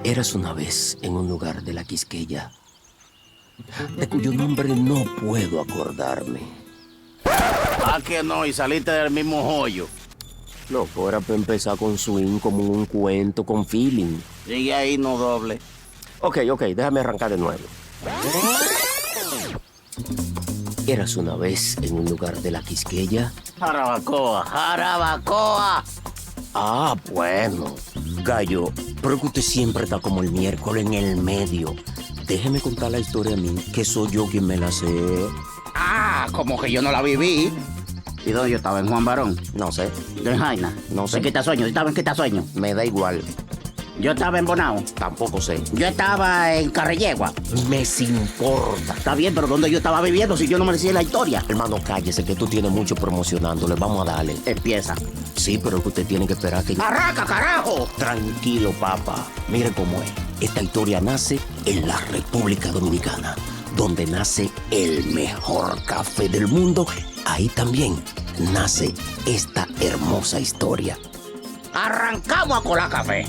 Eras una vez en un lugar de la Quisqueya, de cuyo nombre no puedo acordarme. ¿A que no? Y saliste del mismo hoyo. Loco, era para empezar con swing, como un cuento, con feeling. Sigue ahí, no doble. Ok, déjame arrancar de nuevo. Eras una vez en un lugar de la Quisqueya. Jarabacoa, Jarabacoa. Ah, bueno. Gallo, pero que usted siempre está como el miércoles en el medio. Déjeme contar la historia a mí, que soy yo quien me la sé. Ah, como que yo no la viví. ¿Y dónde yo estaba? ¿En Juan Barón? No sé. ¿En Jaina? No sé. ¿En Quitasueño? ¿Yo estaba en Quitasueño? Me da igual. ¿Yo estaba en Bonao? Tampoco sé. ¿Yo estaba en Carrellegua? Me importa. Está bien, pero ¿dónde yo estaba viviendo si yo no me decía la historia? Hermano, cállese, que tú tienes mucho promocionándole. Vamos a darle. Empieza. Sí, pero que usted tiene que esperar que... ¡Arranca, carajo! Tranquilo, papá. Mire cómo es. Esta historia nace en la República Dominicana, donde nace el mejor café del mundo. Ahí también nace esta hermosa historia. ¡Arrancamos a colar café!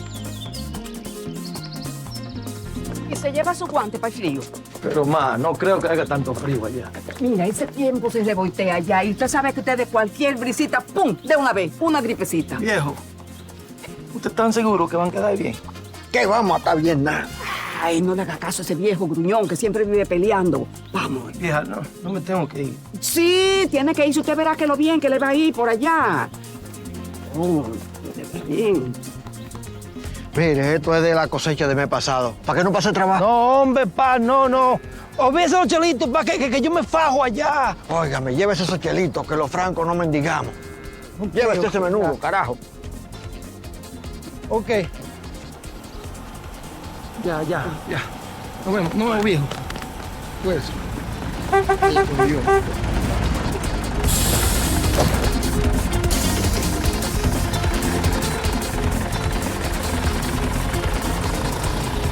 Y se lleva su guante para el frío. Pero, ma, no creo que haga tanto frío allá. Mira, ese tiempo se revoltea allá y usted sabe que usted de cualquier brisita, ¡pum!, de una vez, una gripecita. Viejo, ¿usted está seguro que van a quedar bien? ¿Qué vamos a estar bien nada? Ay, no le haga caso a ese viejo gruñón que siempre vive peleando. Vamos. Vieja, no me tengo que ir. Sí, tiene que irse. Usted verá que lo bien que le va a ir por allá. Oh, le va bien. Mire, esto es de la cosecha del mes pasado. ¿Para qué no pase trabajo? No, hombre, pa, no. Olvídese los chelitos, pa, que yo me fajo allá. Óigame, llévese esos chelitos, que los francos no mendigamos. Llévese ese menudo, carajo. Ok. Ya. Nos vemos, viejo. Pues.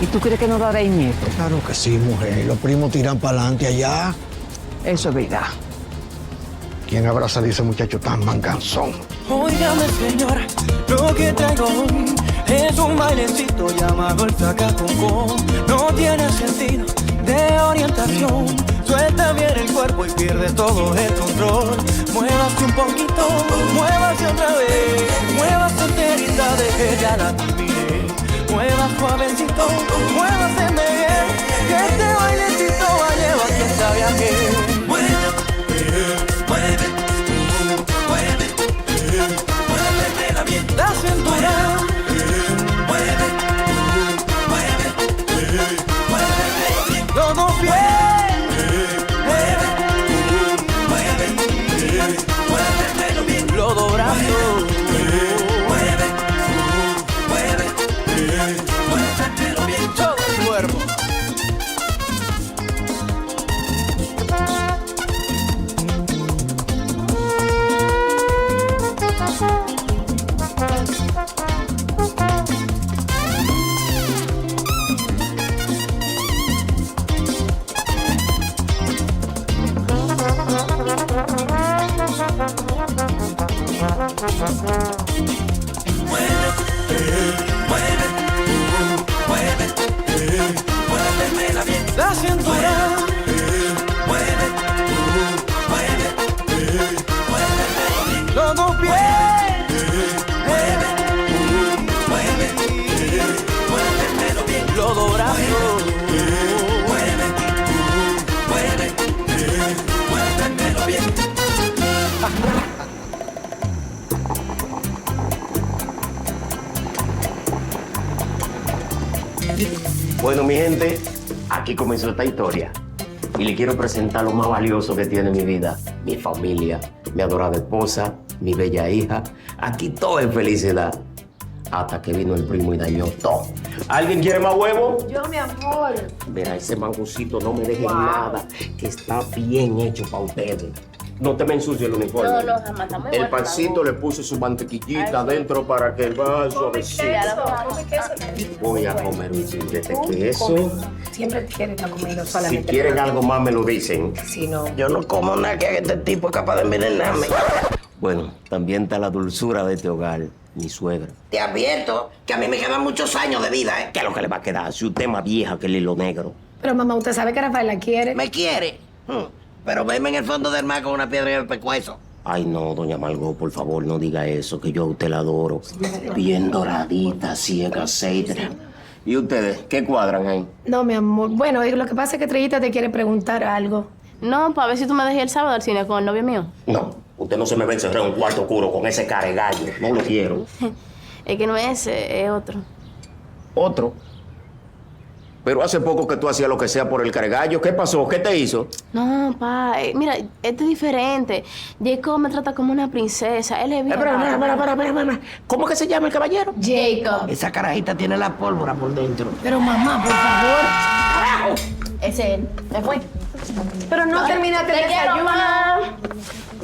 ¿Y tú crees que no dará nieto? Claro que sí, mujer. Los primos tiran para adelante allá. Eso es verdad. ¿Quién habrá salido ese muchacho tan manganzón? Óigame, señora, lo que traigo hoy es un bailecito llamado el Zacacocón. No tiene sentido de orientación. Suelta bien el cuerpo y pierde todo el control. Muévase un poquito, muévase otra vez. Muévase enterita de que ya la terminé. Mueva suavecito, muévase bien. Que este bailecito va a llevar quien sabe a qué. Muévemela bien. La cintura. Los dos pies. Muévemelo bien. Los dos brazos. Muévemelo bien. Todo el cuerpo. Muévemela bien. La cintura. Los dos pies. Muévemelo bien. Los dos brazos. Muévemelo bien. Bueno, mi gente, aquí comenzó esta historia. Y le quiero presentar lo más valioso que tiene mi vida. Mi familia, mi adorada esposa, mi bella hija. Aquí todo es felicidad. Hasta que vino el primo y dañó todo. ¿Alguien quiere más huevo? Yo, mi amor. Mira, ese mangucito no me dejen nada, que está bien hecho para ustedes. No te me ensucie el uniforme. No, no, jamás. Está muy El bueno, pancito le puse su mantequillita adentro para que va suavecito. Voy a comer un chilete de queso. Siempre quieren la comida Si solamente. quieren algo más, me lo dicen. Si no. Yo no como nada que haga este tipo es capaz de envenenarme. Bueno, también está la dulzura de este hogar, mi suegra. Te advierto que a mí me quedan muchos años de vida, ¿eh? ¿Qué es lo que le va a quedar? Si usted es más vieja que el hilo negro. Pero mamá, usted sabe que Rafael la quiere. ¿Me quiere? Pero veme en el fondo del mar con una piedra en el pescuezo. Ay, no, doña Margot, por favor, no diga eso, que yo a usted la adoro. Bien doradita, ciega, aceite. ¿Y ustedes qué cuadran ahí? No, mi amor. Bueno, lo que pasa es que Estrellita te quiere preguntar algo. No, para ver si tú me dejas el sábado al cine con el novio mío. No, usted no se me va a encerrar en un cuarto oscuro con ese cara de gallo. No lo quiero. Es que no es ese, es otro. Otro. Pero hace poco que tú hacías lo que sea por el caregallo. ¿Qué pasó? ¿Qué te hizo? No, pa, mira, este es diferente. Jacob me trata como una princesa. Él es bien. Espera. ¿Cómo que se llama el caballero? Jacob. Esa carajita tiene la pólvora por dentro. Pero mamá, por favor. Ese es él. Me fue. Pero no terminaste el Te quiero, desayuno. mamá.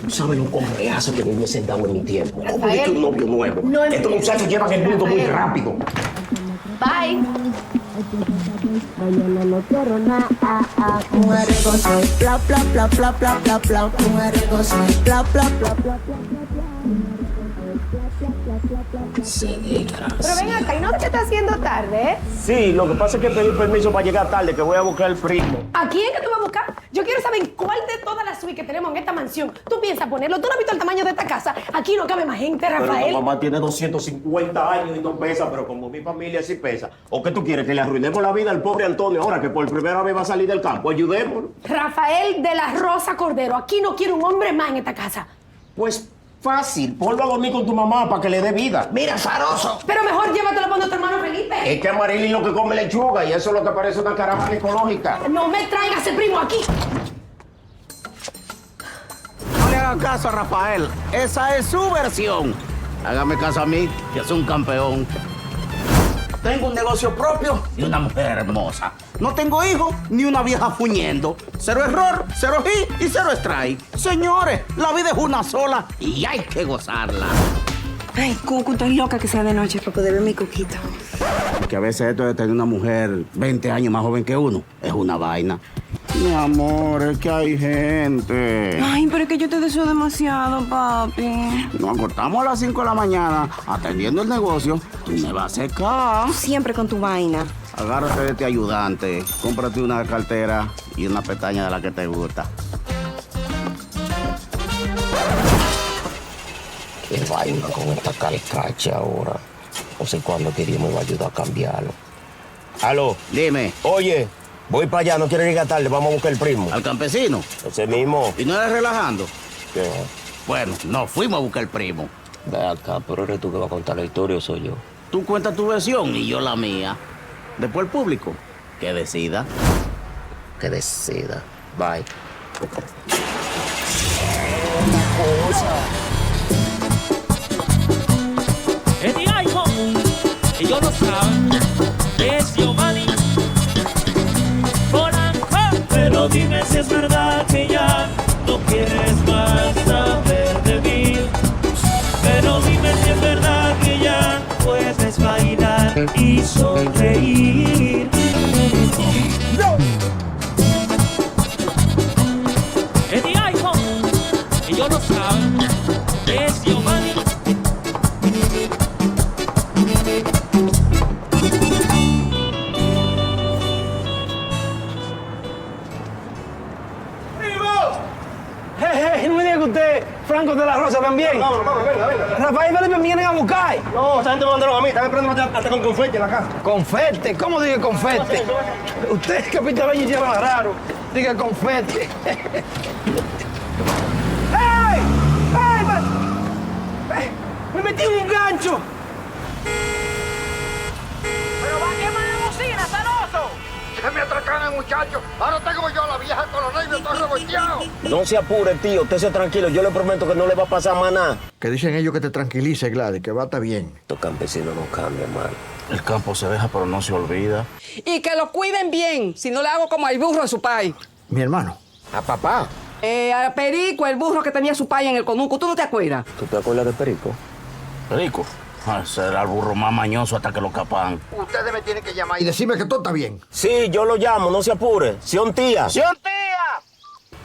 Tú sabes lo complejazo que me he sentado en mi tiempo. ¿Cómo Rafael, es que un novio nuevo? no Estos entiendo. muchachos llevan el mundo muy rápido. Bye. Pero ven acá, ¿y no te está haciendo tarde, eh? Sí, lo que pasa es que pedí permiso para llegar tarde, que voy a buscar el primo. ¿A quién que tú vas a buscar? Yo quiero saber cuál de todas las suites que tenemos en esta mansión tú piensas ponerlo. ¿Tú no has visto el tamaño de esta casa? Aquí no cabe más gente, Pero Rafael. la mamá tiene 250 años y no pesa, pero como mi familia sí pesa. ¿O qué tú quieres? Que le arruinemos la vida al pobre Antonio ahora que por primera vez va a salir del campo. Ayudémoslo. Rafael de la Rosa Cordero. Aquí no quiero un hombre más en esta casa. Pues fácil, ponlo a dormir con tu mamá para que le dé vida. Mira, zaroso. Pero mejor llévatelo para tu hermano Felipe. Es que Amarili lo que come lechuga y eso es lo que parece una caravana ecológica. No me traigas ese primo aquí. No le hagan caso a Rafael. Esa es su versión. Hágame caso a mí, que soy un campeón. Tengo un negocio propio y una mujer hermosa. No tengo hijos ni una vieja fuñendo. Cero error, cero hit y cero strike. Señores, la vida es una sola y hay que gozarla. Ay, Cucu, estoy loca que sea de noche para poder ver mi Cuquito. Que a veces esto de tener una mujer 20 años más joven que uno es una vaina. Mi amor, es que hay gente. Ay, pero es que yo te deseo demasiado, papi. Nos acostamos a las 5 de la mañana atendiendo el negocio y me va a secar. Siempre con tu vaina. Agárrate de este ayudante, cómprate una cartera y una pestaña de la que te gusta. Qué vaina con esta carcacha ahora. No sé cuándo Kiri me va a ayudar a cambiarlo. Aló. Dime, Oye, voy para allá, no quiero llegar tarde, vamos a buscar el primo. al campesino. Ese mismo. ¿Y no eres relajando? ¿Qué? Bueno, nos fuimos a buscar el primo. Ve acá, pero eres tú que vas a contar la historia o soy yo. Tú cuentas tu versión y yo la mía. Después el público, que decida. Que decida. Bye. Es mi iPhone, ellos lo saben, es Giovanni Polanco. Pero dime si es verdad que ya no quieres más saber de mí. Pero dime si es verdad que ya puedes bailar y sonreír. Es mi iPhone, ellos lo saben, es Giovanni. No me diga que usted, Franco de la Rosa, también. Vamos, venga. Rafael y Felipe me vienen a buscar. No, esa gente me mandaron a mí. Están esperando hasta con confeti en la casa. Confete, ¿cómo diga confete? Usted, capitán, y lleva raro. Diga confete. ¡Ey! ¡Ey! ¡Me metí en un gancho! ¡Pero va a quemar la bocina, zaroso! Se me atracaron, muchachos. Ahora tengo yo a la vieja con los nervios todo revolteados. No se apure, tío, usted se tranquilo. Yo le prometo que no le va a pasar más nada. Que dicen ellos que te tranquilice, Gladys, que va a estar bien. Estos campesinos no cambian, hermano. El campo se deja, pero no se olvida. Y que lo cuiden bien, si no le hago como al burro en su país. Mi hermano. A papá. Perico, el burro que tenía su paya en el conuco, ¿tú no te acuerdas? ¿Tú te acuerdas de Perico? Rico. Ese era el burro más mañoso hasta que lo capan. Ustedes me tienen que llamar y decirme que todo está bien. Sí, yo lo llamo, no se apure. ¡Sion tía! ¡Sion tía!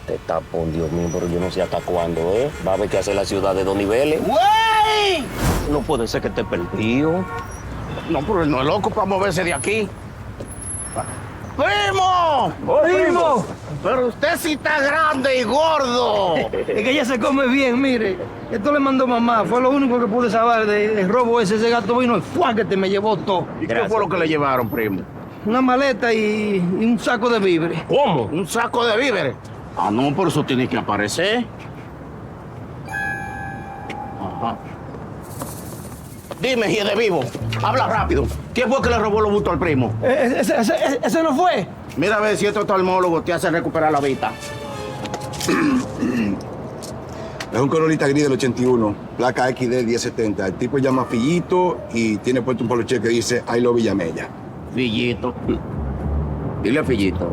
Te tapón, Dios mío, pero yo no sé hasta cuándo, ¿eh? Va a haber que hacer la ciudad de dos niveles. ¡Güey! No puede ser que esté perdido. No, pero él no es loco para moverse de aquí. ¡Primo! ¡Primo! Pero usted sí está grande y gordo. Es que ella se come bien, mire. Esto le mandó mamá. Fue lo único que pude saber del robo ese. Ese gato vino y ¡fua! Que te me llevó todo. ¿Y qué fue lo que le llevaron, primo? Una maleta y un saco de víveres. ¿Cómo? ¿Un saco de víveres? Ah, no, por eso tiene que aparecer. Ajá. Dime, de vivo, habla rápido. ¿Quién fue que le robó los bultos al primo? Ese no fue. Mira a ver si este oftalmólogo te hace recuperar la vista. Es un Corolita gris del 81, placa XD 1070. El tipo se llama Fillito y tiene puesto un poloche que dice I love Villamella. Fillito. Dile a Fillito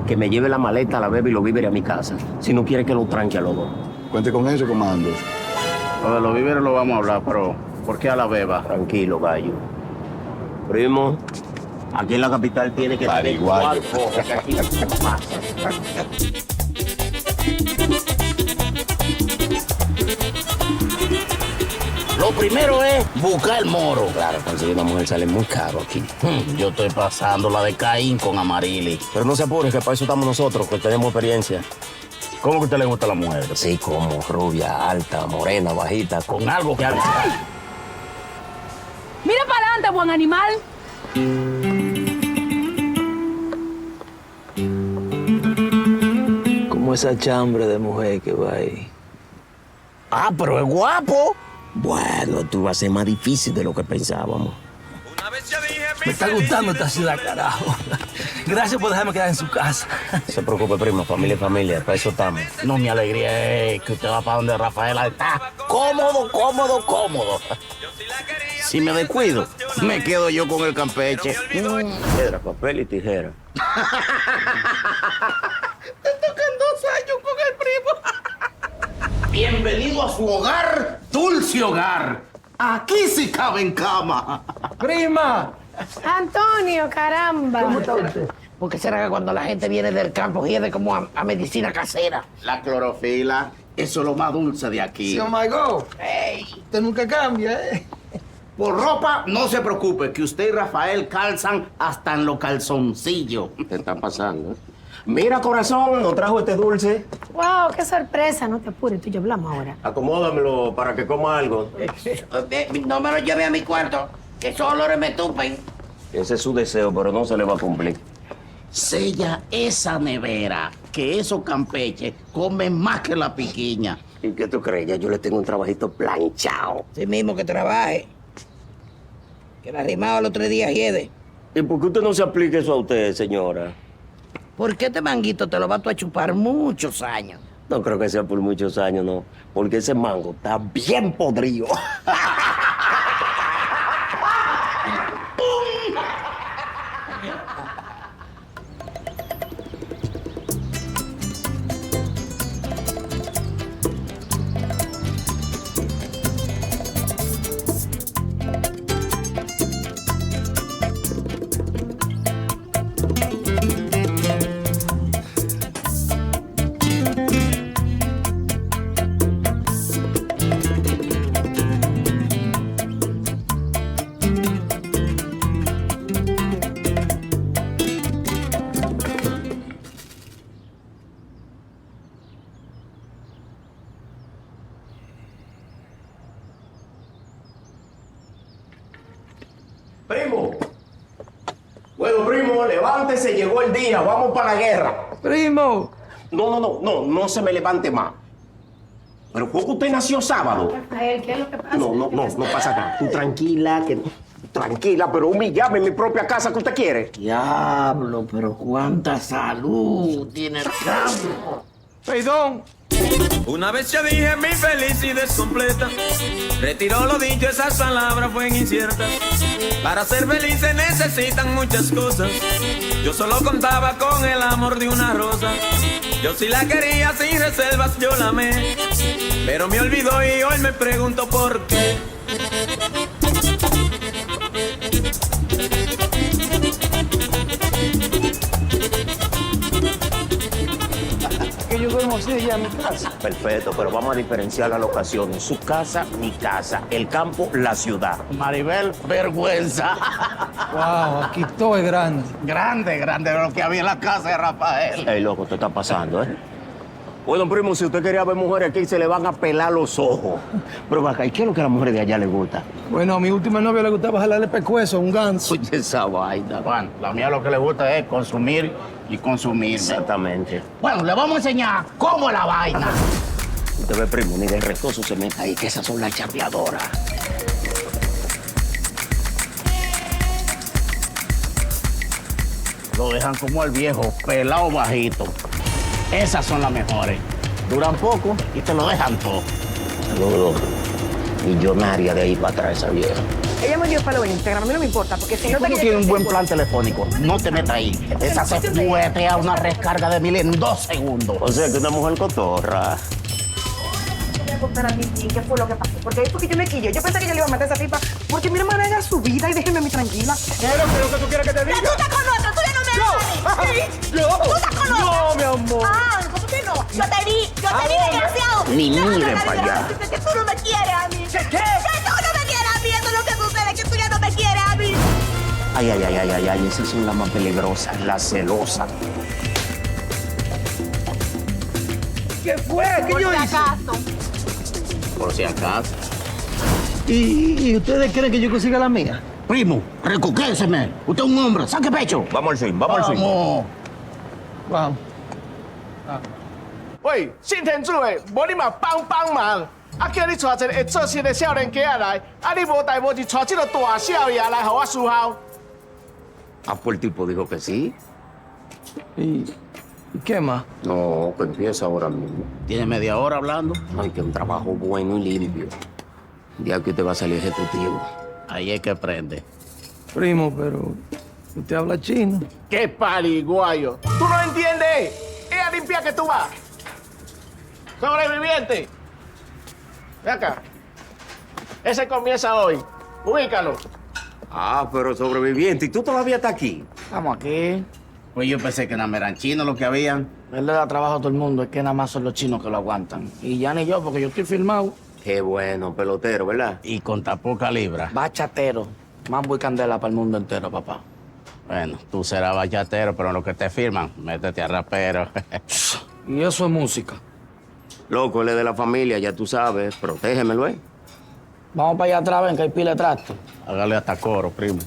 que me lleve la maleta, la bebé y los víveres a mi casa. Si no quiere que lo tranque a los dos. Cuente con eso, comando. Lo de los víveres lo vamos a hablar, pero ¿por qué a la beba? Tranquilo, gallo. Primo, aquí en la capital tiene que tener Pariguayo. 4 cosas que aquí no pasa. Lo primero es buscar el moro. Claro, conseguir una mujer sale muy caro aquí. Yo estoy pasando la de Caín con Amarili. Pero no se apure, que para eso estamos nosotros, que tenemos experiencia. ¿Cómo que a usted le gusta la mujer? Sí, como rubia, alta, morena, bajita, Con algo que haga. Mira para adelante, buen animal. Como esa chambre de mujer que va ahí. Ah, pero es guapo. Bueno, tú vas a ser más difícil de lo que pensábamos. Me está gustando esta ciudad, carajo. Gracias por dejarme quedar en su casa. No se preocupe, primo, familia y familia, para eso estamos. No, mi alegría es que usted va para donde Rafael está. Cómodo, cómodo, cómodo. Si me descuido, me quedo yo con el Campeche. Piedra, papel y tijera. Te tocan 2 años con el primo. Bienvenido a su hogar, dulce hogar. Aquí sí cabe en cama. ¡Prima! Antonio, caramba. ¿Cómo está usted? ¿Por qué será que cuando la gente viene del campo hiede como a medicina casera? La clorofila, eso es lo más dulce de aquí. Sí, oh my God. Usted nunca cambia, ¿eh? Por ropa, no se preocupe, que usted y Rafael calzan hasta en los calzoncillos. ¿Qué está pasando? Mira, corazón, nos trajo este dulce. Wow, qué sorpresa. No te apures, tú y yo hablamos ahora. Acomódamelo para que coma algo. No me lo lleve a mi cuarto, que esos olores me tupen. Ese es su deseo, pero no se le va a cumplir. Sella esa nevera, que esos campeches comen más que la piquiña. ¿Y qué tú crees? Ya yo le tengo un trabajito planchado. Sí mismo que trabaje. Que la arrimado el otro día hiede. ¿Y por qué usted no se aplica eso a usted, señora? Porque este manguito te lo vas tú a chupar muchos años. No creo que sea por muchos años, no. Porque ese mango está bien podrido. Primo. Bueno, primo, levántese, llegó el día, vamos para la guerra. ¡Primo! No se me levante más. Pero fue que usted nació sábado. Rafael, ¿qué es lo que pasa? No pasa nada. Tú tranquila, tranquila, pero humillame en mi propia casa que usted quiere. Diablo, pero cuánta salud tiene el campo. Perdón. Una vez yo dije mi felicidad es completa. Retiró lo dicho, esas palabras fueron inciertas. Para ser feliz se necesitan muchas cosas. Yo solo contaba con el amor de una rosa. Yo sí la quería sin reservas, yo la amé. Pero me olvidó y hoy me pregunto por qué. Que yo duermo así allá en mi casa. Perfecto, pero vamos a diferenciar las locaciones. Su casa, mi casa. El campo, la ciudad. Maribel, vergüenza. Wow, aquí todo es grande. Grande, grande lo que había en la casa de Rafael. Ey, loco, te está pasando, ¿eh? Bueno, primo, si usted quería ver mujeres aquí, se le van a pelar los ojos. Pero acá, ¿y qué es lo que a las mujeres de allá les gusta? Bueno, a mi última novia le gustaba jalarle pescuezo, un ganso. Oye, esa vaina. Bueno, la mía lo que le gusta es consumir y consumir. Exactamente. Bueno, le vamos a enseñar cómo es la vaina. Usted ve, primo, ni de restoso se meta ahí, que esas son las chapeadoras. Lo dejan como el viejo, pelado bajito. Esas son las mejores. Duran poco y te lo dejan todo. Saludos. Millonaria de ahí para atrás esa vieja. Ella me dio para los Instagram, a mí no me importa, porque si no Tú tienes un buen plan telefónico, no te metas ahí. Esa se puede a una recarga de 1000 en 2 segundos. O sea, que una mujer cotorra. voy a contar a mí qué fue lo que pasó. Porque ahí fue que yo me quillé. Yo pensé que yo le iba a matar a esa tipa. Porque mi hermana haga su vida y déjeme a mí tranquila. ¿Qué es lo que tú quieres que te diga? Tú estás con otro, tú ya no me amas. ¿Sí? Yo. Tú estás con otro. No, mi amor. Ah, ¿cómo que no? Yo te vi, desgraciado. Ni No, mire no, para allá. Que tú no me quieres a mí. ¿Qué? Que tú no me quieres a mí. Eso es lo que sucede, que tú ya no me quieres a mí. Ay, ay, ay, ay, ay, ay, esas son las más peligrosas, las celosas. ¿Qué fue? ¿Qué Por yo si hice? acaso. Por si acaso. ¿Y ustedes creen que yo consiga la mía? Primo, recuquéseme. Usted es un hombre, saque pecho. Vamos al fin, vamos al fin. Vamos. Vamos. 喂，新天主诶，无你嘛帮忙，啊叫你带一个会做事的少年家仔来，啊你无代无志带这个大少爷来，互我伺候。 Ah, pues el tipo dijo que sí. ¿Y qué más? No, que empieza ahora mismo. Tiene media hora hablando. Ay, que un trabajo bueno y limpio. Ya que usted va a salir ejecutivo. Ahí es que prende. Primo, pero usted habla chino. ¡Qué pariguayo! ¿Tú no entiendes? Es a limpiar que tú vas. Sobreviviente. Ven acá. Ese comienza hoy. Ubícalo. Ah, pero sobreviviente. ¿Y tú todavía estás aquí? Estamos aquí. Pues yo pensé que nada más eran chinos los que habían. Él le da trabajo a todo el mundo, es que nada más son los chinos que lo aguantan. Y ya ni yo, porque yo estoy filmado. Qué bueno, pelotero, ¿verdad? Y con tan poca libra. Bachatero. Mambo y candela para el mundo entero, papá. Bueno, tú serás bachatero, pero en lo que te firman, métete a rapero. Y eso es música. Loco, él es de la familia, ya tú sabes. Protégemelo, ¿eh? Vamos para allá atrás, ven, que hay pila de tracto. Hágale hasta coro, primo.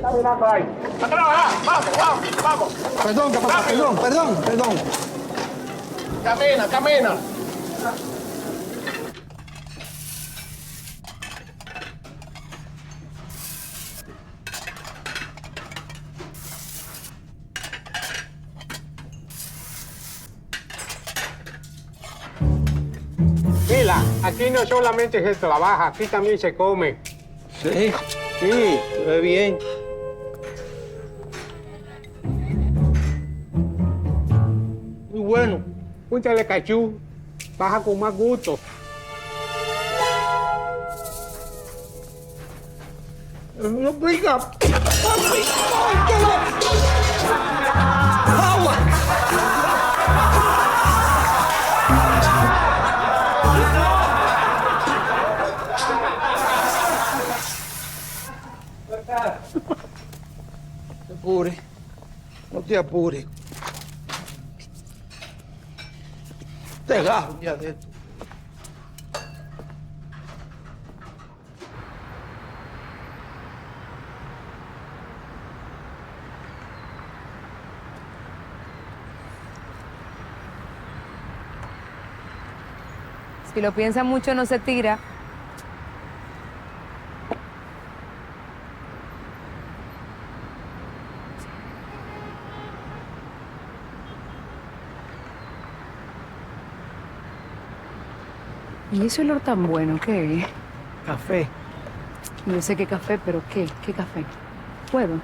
¡A trabajar! ¡Vamos, vamos! Perdón, papá, perdón. Camina. Aquí no solamente se trabaja, aquí también se come. Sí, sí, se ve bien. Muy bueno. Púntale cachú, baja con más gusto. No pica. ¡Agua! No te apures. No te apures. Te gajo ya de esto. Si lo piensa mucho, no se tira. ¿Y ese olor tan bueno qué es? Café. No sé qué café, pero ¿qué? ¿Qué café? ¿Puedo?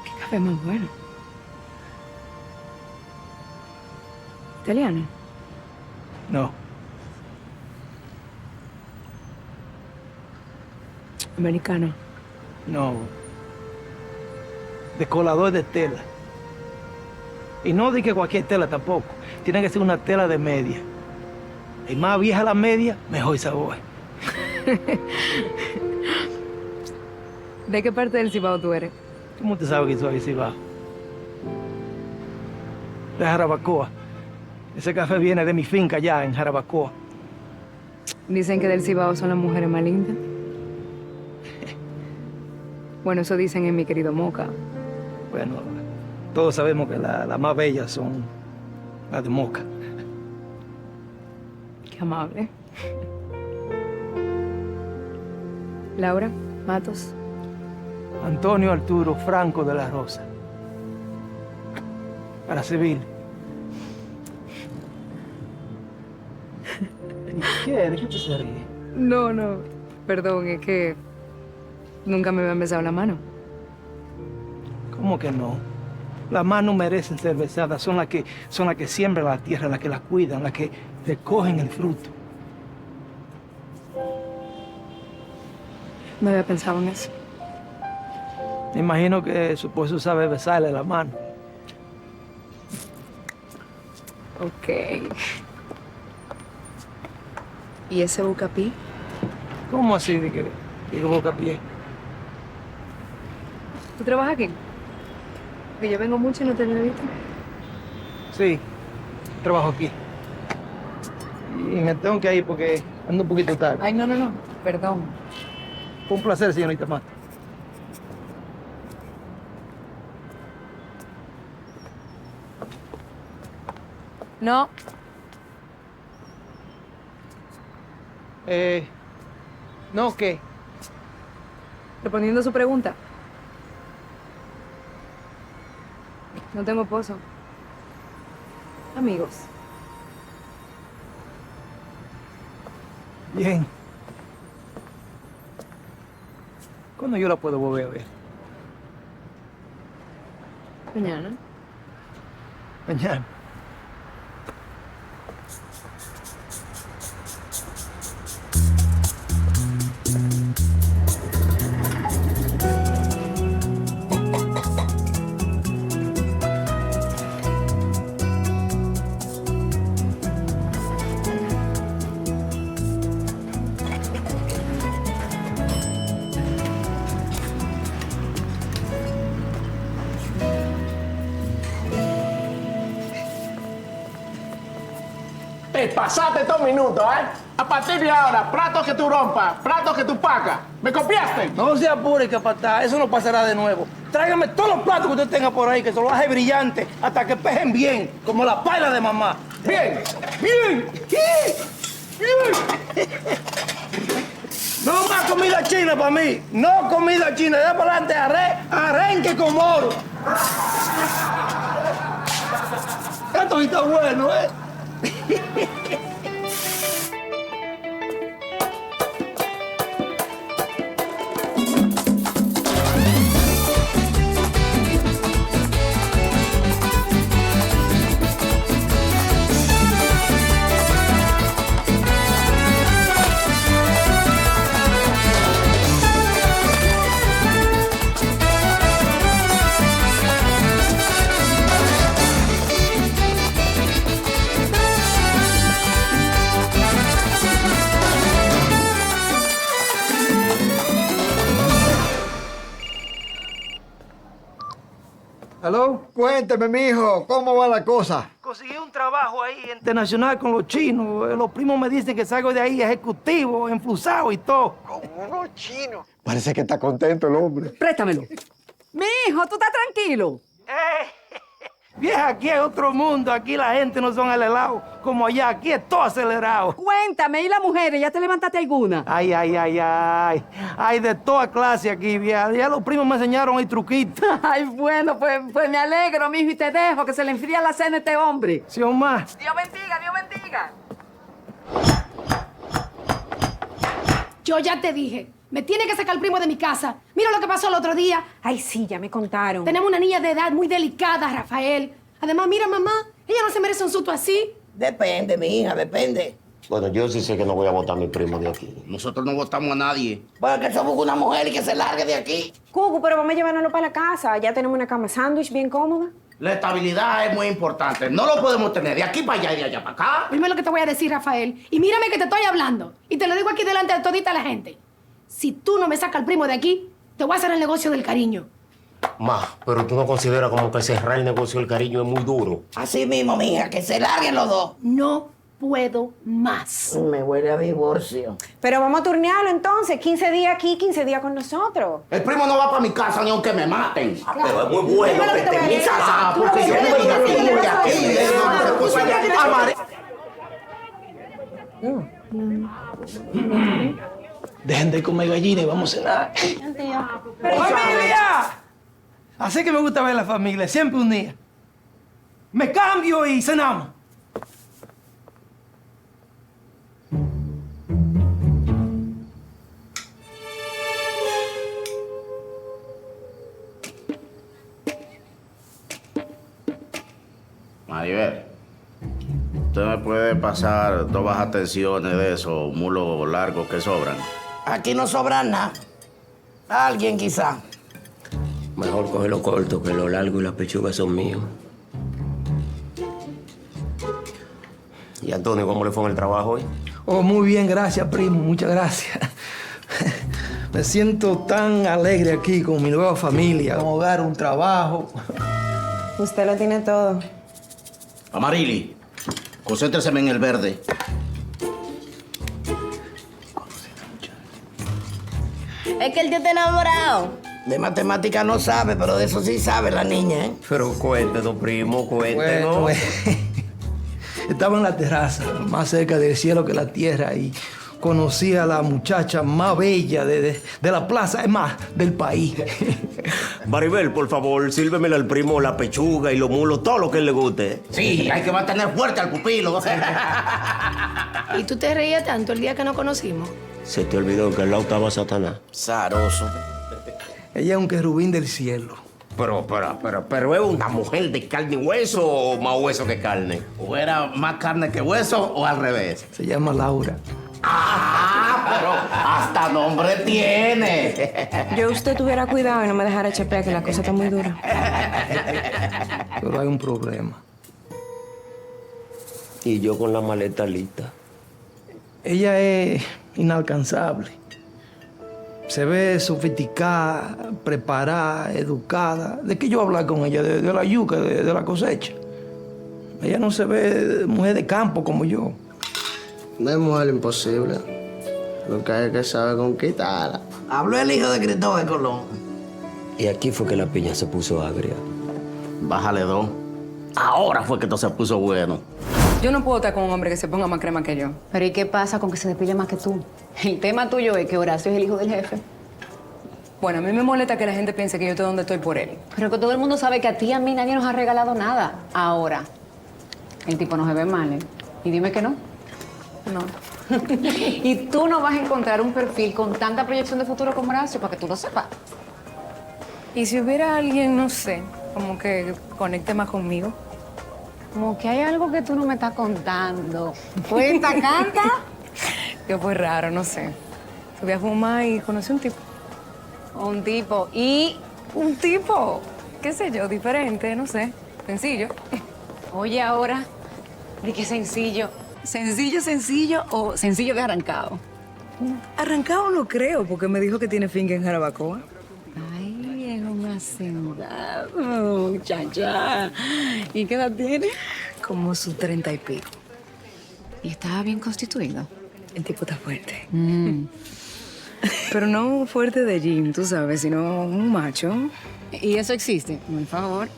¿Qué café más bueno? ¿Italiano? No. ¿Americano? No. Descolador de tela. Y no de que cualquier tela tampoco. Tiene que ser una tela de media. Y más vieja la media, mejor sabor. ¿De qué parte del Cibao tú eres? ¿Cómo te sabes que soy de Cibao? De Jarabacoa. Ese café viene de mi finca allá en Jarabacoa. Dicen que del Cibao son las mujeres más lindas. Bueno, eso dicen en mi querido Moca. Bueno, todos sabemos que las más bellas son las de Moca. Qué amable. Laura Matos. Antonio Arturo Franco de la Rosa. Para civil. ¿Qué? ¿De qué te se ríe? No. Perdón, es que nunca me habían besado la mano. ¿Cómo que no? Las manos merecen ser besadas. Son las que siembran la tierra, las que la cuidan, las que recogen el fruto. No había pensado en eso. Me imagino que su esposo sabe besarle la mano. Ok. ¿Y ese bucapié? ¿Cómo así de que bocapié? ¿Tú trabajas aquí? Porque yo vengo mucho y no te he visto. Sí, trabajo aquí. Y me tengo que ir porque ando un poquito tarde. Ay, no. Perdón. Fue un placer, señorita Mata. No. ¿No qué? Respondiendo a su pregunta. No tengo esposo. Amigos. Bien. ¿Cuándo yo la puedo volver a ver? Mañana. Mañana. Pasaste estos minutos, ¿eh? A partir de ahora, platos que tú rompas, platos que tú pacas. ¿Me copiaste? No se apure, capataz. Eso no pasará de nuevo. tráigame todos los platos que usted tenga por ahí, que se los hace brillantes, hasta que pejen bien, como la paila de mamá. Bien, bien, bien. No más comida china para mí. No comida china. De para adelante, arenque con moro. Esto está bueno, ¿eh? ¿Aló? Cuénteme, mijo, ¿cómo va la cosa? Conseguí un trabajo ahí internacional con los chinos. Los primos me dicen que salgo de ahí ejecutivo, enflusado y todo. ¿Con unos chinos? Parece que está contento el hombre. Préstamelo. Mi hijo, ¿tú estás tranquilo? Vieja, aquí hay otro mundo. Aquí la gente no son helado como allá. Aquí es todo acelerado. Cuéntame, ¿y las mujeres? ¿Ya te levantaste alguna? Ay. Hay de toda clase aquí, vieja. Ya los primos me enseñaron el truquito. Ay, bueno, pues me alegro, mijo, y te dejo que se le enfría la cena a este hombre. Sí, Omar. Dios bendiga, Dios bendiga. Yo ya te dije, me tiene que sacar el primo de mi casa. Mira lo que pasó el otro día. Ay, sí, ya me contaron. Tenemos una niña de edad muy delicada, Rafael. Además, mira, mamá, ella no se merece un susto así. Depende, mi hija, depende. Bueno, yo sí sé que no voy a votar a mi primo de aquí. Nosotros no votamos a nadie. Bueno, que somos una mujer y que se largue de aquí. Cucu, pero vamos a llevárnoslo para la casa. Ya tenemos una cama sándwich bien cómoda. La estabilidad es muy importante. No lo podemos tener de aquí para allá y de allá para acá. Dime lo que te voy a decir, Rafael. Y mírame que te estoy hablando. Y te lo digo aquí delante de todita la gente. Si tú no me sacas al primo de aquí, te voy a hacer el negocio del cariño. Ma, pero tú no consideras como que cerrar el negocio del cariño es muy duro. Así mismo, mija, que se larguen los dos. No puedo más. Me huele a divorcio. Pero vamos a turnearlo entonces. 15 días aquí, 15 días con nosotros. El primo no va para mi casa ni aunque me maten. Pero es muy bueno que esté en mi casa. Ah, porque yo no diga que muy de aquí. Dejen de comer gallina y vamos a cenar. ¡Familia! Así que me gusta ver la familia, siempre unida. Me cambio y cenamos. Maribel, ¿usted me puede pasar 2 bajas tensiones de esos mulos largos que sobran? Aquí no sobran nada. Alguien quizá. Mejor coge lo corto, que lo largo y las pechugas son míos. ¿Y Antonio, cómo le fue en el trabajo hoy? Oh, muy bien, gracias, primo, muchas gracias. Me siento tan alegre aquí con mi nueva familia, un hogar, un trabajo. Usted lo tiene todo. Amarili, concéntrese en el verde. Es que el tío está enamorado. De matemática no sabe, pero de eso sí sabe la niña, ¿eh? Pero cuéntenos, primo, cuéntenos. Bueno, estaba en la terraza, más cerca del cielo que la tierra, y conocí a la muchacha más bella de la plaza, es más, del país. Maribel, por favor, sírvemele al primo la pechuga y los mulos, todo lo que él le guste. Sí, hay que mantener fuerte al pupilo. ¿Y tú te reías tanto el día que nos conocimos? Se te olvidó que al lado estaba Satanás. Zaroso. Ella es un querubín del cielo. Pero es una mujer de carne y hueso o más hueso que carne. ¿O era más carne que hueso o al revés? Se llama Laura. ¡Ah! Pero hasta nombre tiene. Yo usted tuviera cuidado y no me dejara chepear, que la cosa está muy dura. Pero hay un problema. Y yo con la maleta lista. Ella es inalcanzable. Se ve sofisticada, preparada, educada. ¿De qué yo hablar con ella? De la yuca, de la cosecha. Ella no se ve mujer de campo como yo. No es mujer imposible. Lo que hay que saber conquistarla. Habló el hijo de Cristóbal Colón. Y aquí fue que la piña se puso agria. Bájale 2. Ahora fue que esto se puso bueno. Yo no puedo estar con un hombre que se ponga más crema que yo. Pero ¿y qué pasa con que se depile más que tú? El tema tuyo es que Horacio es el hijo del jefe. Bueno, a mí me molesta que la gente piense que yo estoy donde estoy por él. Pero que todo el mundo sabe que a ti y a mí nadie nos ha regalado nada. Ahora, el tipo no se ve mal, ¿eh? Y dime que no. No. Y tú no vas a encontrar un perfil con tanta proyección de futuro como Horacio, para que tú lo sepas. Y si hubiera alguien, no sé, como que conecte más conmigo. Como que hay algo que tú no me estás contando. Cuenta, canta. Que fue raro, no sé. Subí a fumar y conocí un tipo. Un tipo. Y un tipo, qué sé yo, diferente, no sé, sencillo. Oye, ahora, ¿de qué sencillo? ¿Sencillo o sencillo de arrancado? Arrancado no creo, porque me dijo que tiene finca en Jarabacoa. Ay, es un hacendado, muchacha. ¿Y qué edad tiene? Como sus 30 y pico. ¿Y estaba bien constituido? El tipo está fuerte. Pero no fuerte de gym, tú sabes, sino un macho. ¿Y eso existe? Por favor.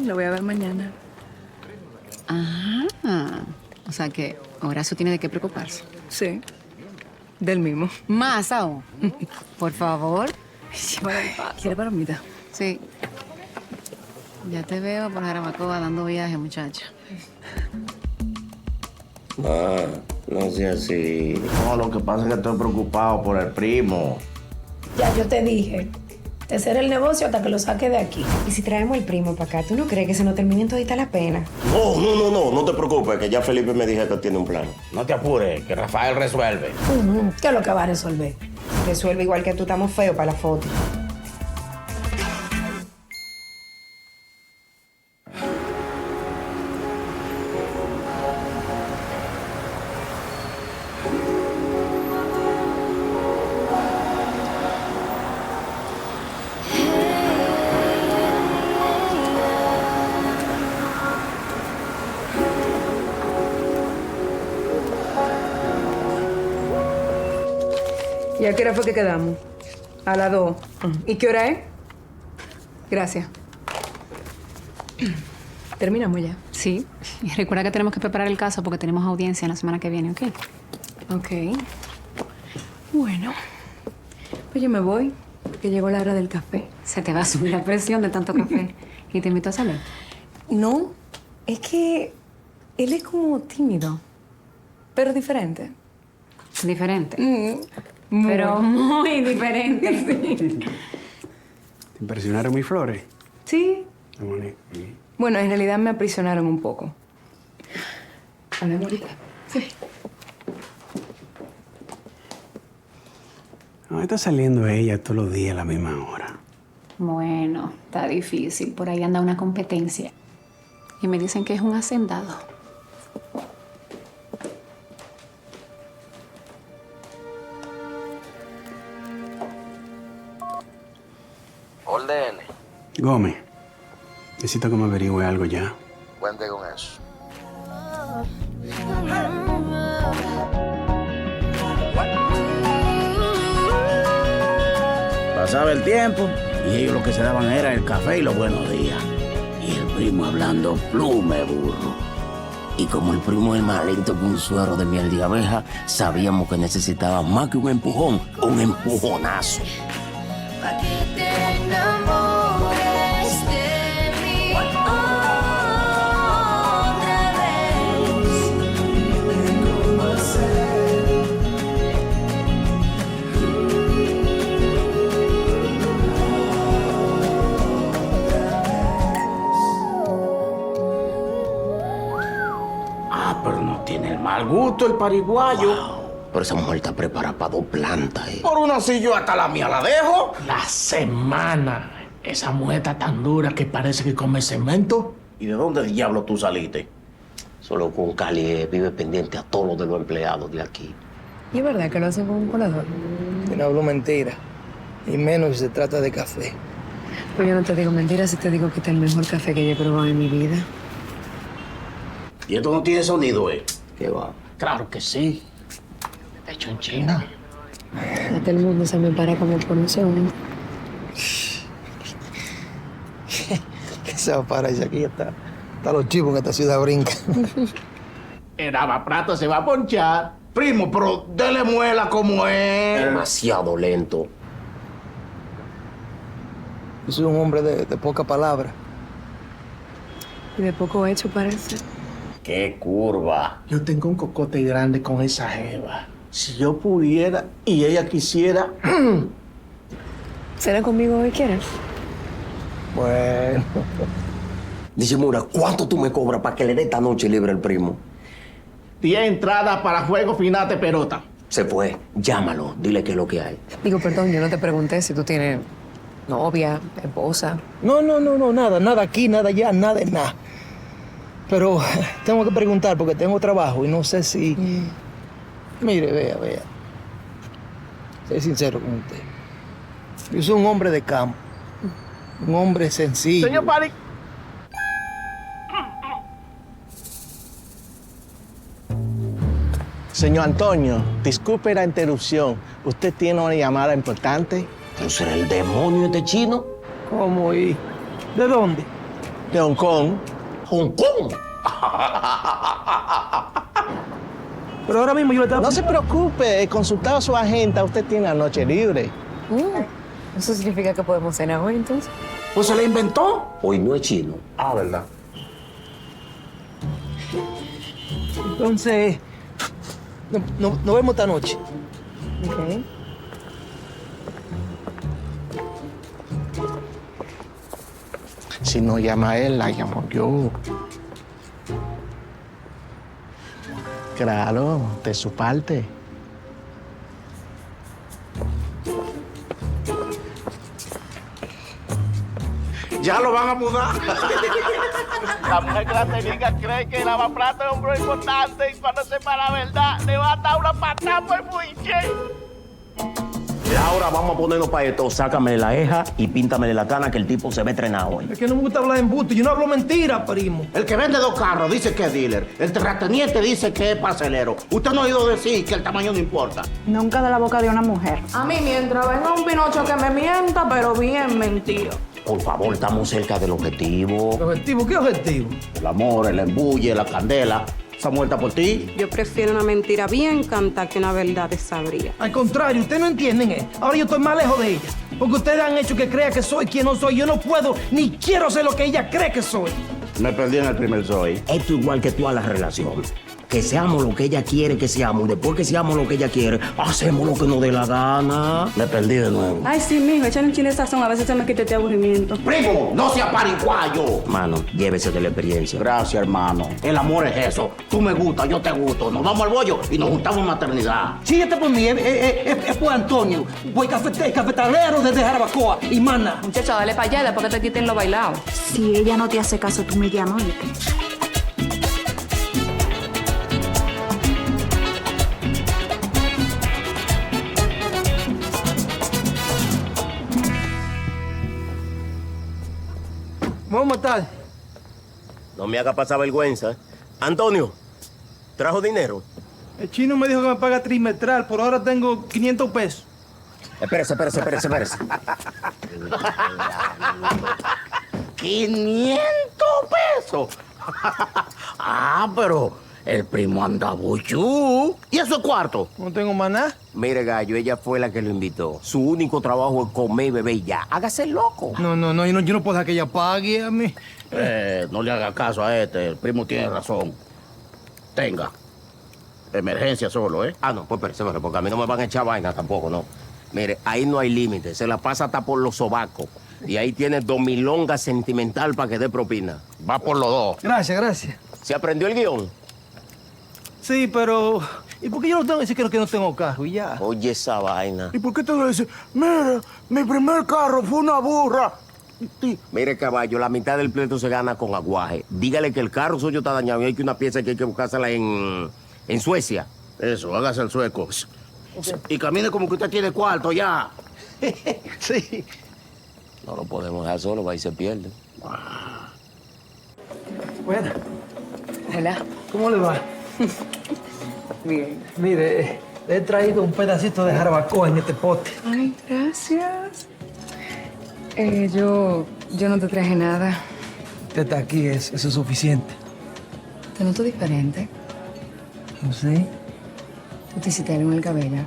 Lo voy a ver mañana. Ajá. O sea que Horacio tiene de qué preocuparse. Sí. Del mismo. Más aún. Por favor. ¿Quiere palomita? Sí. Ya te veo por Jarabacoa dando viaje, muchacha. No sea así. No, lo que pasa es que estoy preocupado por el primo. Ya yo te dije. Te será el negocio hasta que lo saque de aquí. Y si traemos el primo para acá, ¿tú no crees que se nos termine todita la pena? No te preocupes, que ya Felipe me dijo que tiene un plan. No te apures, que Rafael resuelve. ¿Qué es lo que va a resolver? Resuelve igual que tú, estamos feos para la foto. ¿Y a qué hora fue que quedamos? A las 2. ¿Y qué hora es? Gracias. ¿Terminamos ya? Sí. Y recuerda que tenemos que preparar el caso porque tenemos audiencia la semana que viene, ¿ok? Ok. Bueno. Pues yo me voy, que llegó la hora del café. Se te va a subir la presión de tanto café. ¿Y te invito a salir? No, es que él es como tímido, pero diferente. ¿Diferente? Pero muy diferente. ¿Te impresionaron mis flores? Sí. Qué bonito. Bueno, en realidad me aprisionaron un poco. Hablemos ahorita. Sí. No, está saliendo ella todos los días a la misma hora. Bueno, está difícil. Por ahí anda una competencia. Y me dicen que es un hacendado. Ordene. Gómez, necesito que me averigüe algo ya. Cuente con eso. Pasaba el tiempo y ellos lo que se daban era el café y los buenos días. Y el primo hablando plume burro. Y como el primo es más lento que un suero de miel de abeja, sabíamos que necesitaba más que un empujón, un empujonazo. Pa' que te enamores de mí otra vez. ¿Cómo hacer? Pero no tiene el mal gusto el pariguayo. Wow. Pero esa mujer está preparada para 2 plantas, Por una sí yo hasta la mía la dejo. La semana. Esa mujer está tan dura que parece que come cemento. ¿Y de dónde diablo tú saliste? Solo con Cali vive pendiente a todos los de los empleados de aquí. ¿Y es verdad que lo hacen con un colador? Yo no hablo mentira. Y menos si se trata de café. Pues yo no te digo mentiras si te digo que este es el mejor café que yo he probado en mi vida. ¿Y esto no tiene sonido, ¿Qué va? Claro que sí. Hecho en China. A todo el mundo se me para como por un segundo. Se va para allá, aquí está. Está los chivos en esta ciudad brinca. El lavaplato se va a ponchar. Primo, pero dele muela como es. Demasiado lento. Yo soy un hombre de poca palabra. Y de poco hecho parece. ¡Qué curva! Yo tengo un cocote grande con esa jeva. Si yo pudiera y ella quisiera... ¿Será conmigo hoy quieres? Bueno. Dice Mura, ¿cuánto tú me cobras para que le dé esta noche libre al primo? 10 entradas para juego final de pelota. Se fue. Llámalo. Dile qué es lo que hay. Digo, perdón, yo no te pregunté si tú tienes novia, esposa. No, nada aquí, nada allá, nada de nada. Pero tengo que preguntar porque tengo trabajo y no sé si... Mire, vea. Soy sincero con usted. Yo soy un hombre de campo. Un hombre sencillo. Señor Pari. Señor Antonio, disculpe la interrupción. ¿Usted tiene una llamada importante? ¿Pero será el demonio este chino? ¿Cómo y de dónde? De Hong Kong. ¿Hong Kong? Pero ahora mismo yo le estaba... No se preocupe, he consultado a su agente. Usted tiene la noche libre. ¿Eso significa que podemos cenar hoy entonces? Pues se le inventó. Hoy no es chino. Ah, ¿verdad? Entonces, nos vemos esta noche. Ok. Si no llama a él, la llamo yo. Claro, de su parte. Ya lo van a mudar. La mujer que la técnica cree que el lavaplato es un bro importante y cuando sepa la verdad, le va a dar una patada por el buiche. Laura, vamos a ponernos para esto. Sácame la eja y píntamele la cana que el tipo se ve entrenado hoy. Es que no me gusta hablar en embuste. Yo no hablo mentira, primo. El que vende 2 carros dice que es dealer. El terrateniente dice que es parcelero. Usted no ha oído decir que el tamaño no importa. Nunca de la boca de una mujer. A mí mientras venga un pinocho que me mienta, pero bien mentido. Por favor, estamos cerca del objetivo. ¿Objetivo? ¿Qué objetivo? El amor, el embulle, la candela. ¿Está muerta por ti? Yo prefiero una mentira bien cantada que una verdad desabría. Al contrario, ustedes no entienden, ¿eh? Ahora yo estoy más lejos de ella. Porque ustedes han hecho que crea que soy quien no soy. Yo no puedo ni quiero ser lo que ella cree que soy. Me perdí en el primer soy. Esto igual que tú a la relación. Que seamos lo que ella quiere que seamos. Y después que seamos lo que ella quiere, hacemos lo que nos dé la gana. Me perdí de nuevo. Ay, sí, mijo, echan un chile de sazón. A veces se me quita este aburrimiento. Primo, no sea pariguayo. Mano, llévese de la experiencia. Gracias, hermano. El amor es eso. Tú me gustas, yo te gusto. Nos vamos al bollo y nos juntamos en maternidad. Sí, este por mí, es por Antonio. Voy cafetalero desde Jarabacoa y mana. Muchacho, dale para allá después que te quiten lo bailado. Si ella no te hace caso, tú me llamas, ¿oíste? Vamos a matar. No me haga pasar vergüenza. Antonio, ¿trajo dinero? El chino me dijo que me paga trimestral, por ahora tengo 500 pesos. Espérese. 500 pesos. Pero el primo anda buchú. ¿Y eso es cuarto? No tengo más nada. Mire, gallo, ella fue la que lo invitó. Su único trabajo es comer y beber y ya. Hágase el loco. No, yo no puedo dejar que ella pague a mí. No le haga caso a este. El primo tiene razón. Tenga. Emergencia solo, ¿eh? Ah, no, pues espérese, porque a mí no me van a echar vaina tampoco, ¿no? Mire, ahí no hay límite. Se la pasa hasta por los sobacos. Y ahí tiene domilonga sentimental para que dé propina. Va por los dos. Gracias. ¿Se aprendió el guión? Sí, pero... ¿Y por qué yo no tengo que decir que no tengo carro y ya? Oye esa vaina. ¿Y por qué te lo dices? Mira, mi primer carro fue una burra. Mire, caballo, la mitad del pleito se gana con aguaje. Dígale que el carro suyo está dañado y hay que una pieza que hay que buscársela en Suecia. Eso, hágase el sueco. Okay. Y camine como que usted tiene cuarto ya. Sí. No lo podemos dejar solo, va y se pierde. Bueno. Hola. ¿Cómo le va? Bien. Mire, le he traído un pedacito de jarabacoa en este pote. Ay, gracias. Yo no te traje nada. Usted está aquí, eso es suficiente. Te noto diferente. ¿No sé? ¿Tú te hiciste algo en el cabello?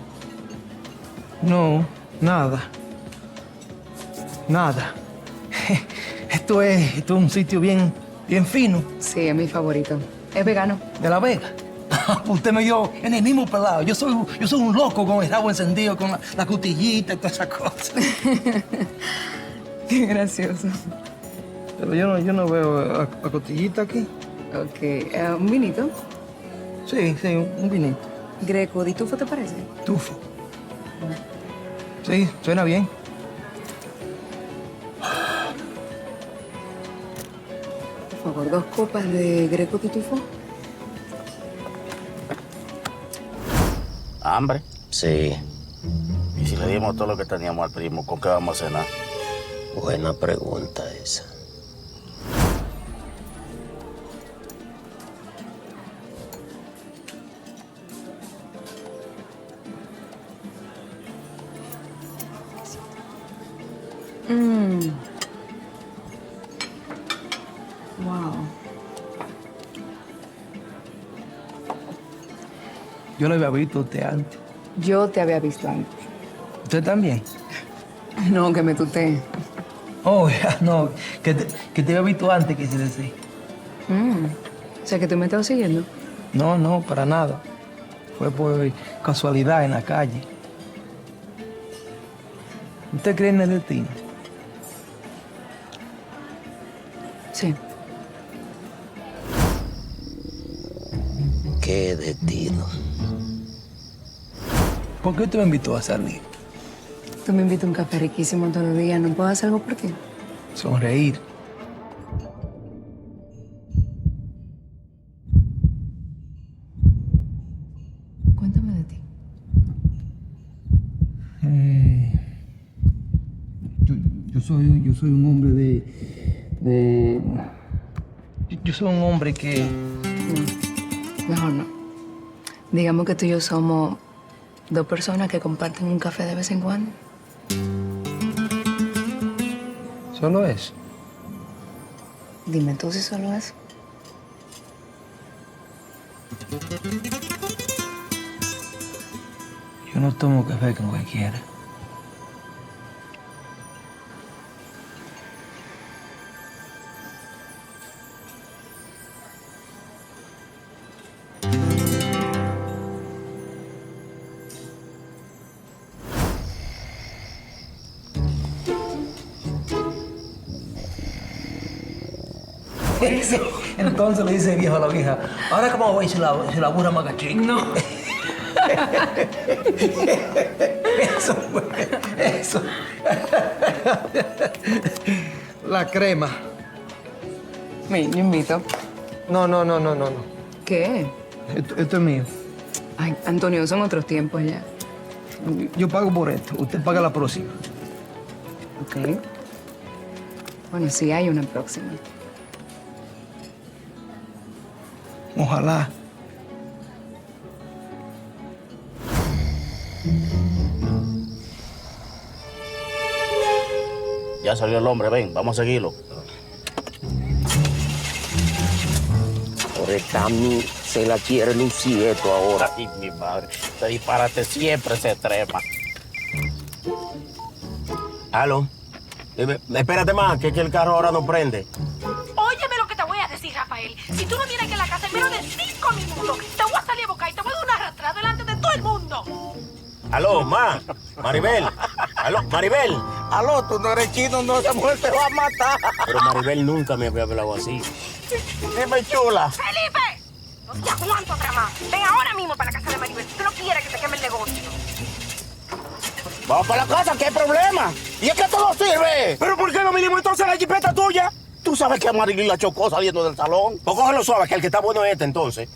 No, nada. Nada. Esto es un sitio bien fino. Sí, es mi favorito. Es vegano. ¿De La Vega? Usted me dio en el mismo pelado. Yo soy un loco con el rabo encendido, con la costillita y todas esas cosas. Qué gracioso. Pero yo no veo a costillita aquí. Ok. ¿Un vinito? Sí, un vinito. Greco, ¿de tufo te parece? Tufo. Sí, suena bien. Por favor, 2 copas de Greco de tufo. ¿Hambre? Sí. Y si le dimos todo lo que teníamos al primo, ¿con qué vamos a cenar? Buena pregunta esa. Wow. Yo lo había visto a usted antes. Yo te había visto antes. ¿Usted también? No, que me tuteé. Oh, ya, no. Que te había visto antes, quise decir. O sea, que tú me estás siguiendo. No, para nada. Fue por casualidad en la calle. ¿Usted cree en el destino? Sí. Qué destino. ¿Por qué tú me invitó a salir? Tú me invitas a un café riquísimo todos los días. ¿No puedo hacer algo por ti? Sonreír. Cuéntame de ti. Yo soy un hombre de... Yo soy un hombre que... Mejor no. Digamos que tú y yo somos 2 personas que comparten un café de vez en cuando. ¿Solo eso? Dime tú si solo eso. Yo no tomo café con cualquiera. Eso. Entonces le dice el viejo a la vieja, ahora cómo voy si la burra más chica. No. Eso. La crema. Yo invito. No. ¿Qué? Esto es mío. Ay, Antonio, son otros tiempos ya. Yo pago por esto, usted paga la próxima. Ok. Bueno, sí hay una próxima. Ojalá. Ya salió el hombre, ven, vamos a seguirlo. Por esta a mí se la quiere lucir esto ahora. Ay, mi madre, este disparate siempre se trepa. Aló. Espérate más, que el carro ahora no prende. Óyeme lo que te voy a decir, Rafael. Si tú no vienes aquí a la casa en menos de 5 minutos, te voy a salir a buscar y te voy a dar una arrastrada delante de todo el mundo. Aló, Maribel. Aló, Maribel. Aló, tú no eres chino, no, esa mujer te va a matar. Pero Maribel nunca me había hablado así. Dime, chula. ¡Felipe! No te aguanto otra más. Ven ahora mismo para la casa de Maribel. Tú no quieres que se queme el negocio. Vamos para la casa, ¿qué problema? Y es que todo sirve. ¿Pero por qué no vinimos entonces a la jipeta tuya? Tú sabes que a Marilyn la chocó saliendo del salón. Pues cógelo suave, que el que está bueno es este entonces.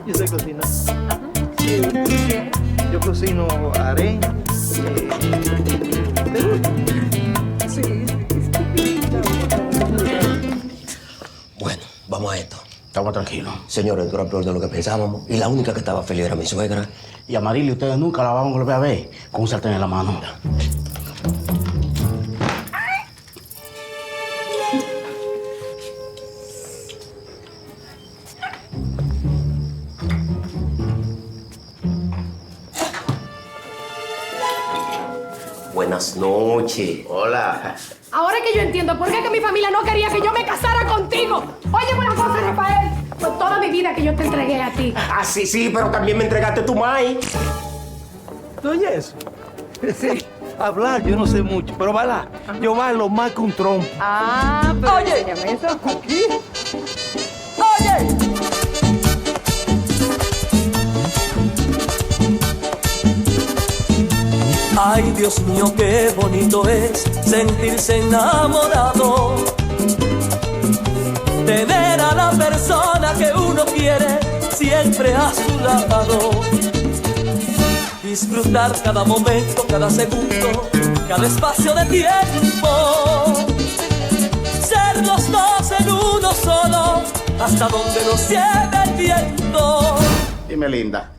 Yo sé cocinar. Sí. Yo cocino arenga. Sí. Estaba tranquilo. Señores, esto era peor de lo que pensábamos. Y la única que estaba feliz era mi suegra. Y a Marily ustedes nunca la van a volver a ver con un sartén en la mano. Buenas noches. Hola. Ahora que yo entiendo por qué que mi familia no quería que yo me casara contigo. Oye, una cosa, Rafael. Fue toda mi vida que yo te entregué a ti. Ah, sí, pero también me entregaste tu mai. ¿Tú oyes eso? Sí, hablar yo no sé mucho, pero bailar, yo bailo más que un trompo. Ah, pero enséñame eso. Aquí. Oye. Ay, Dios mío, qué bonito es sentirse enamorado. Tener a la persona que uno quiere siempre a su lado. Disfrutar cada momento, cada segundo, cada espacio de tiempo. Ser los dos en uno solo, hasta donde nos lleve el viento. Dime, linda,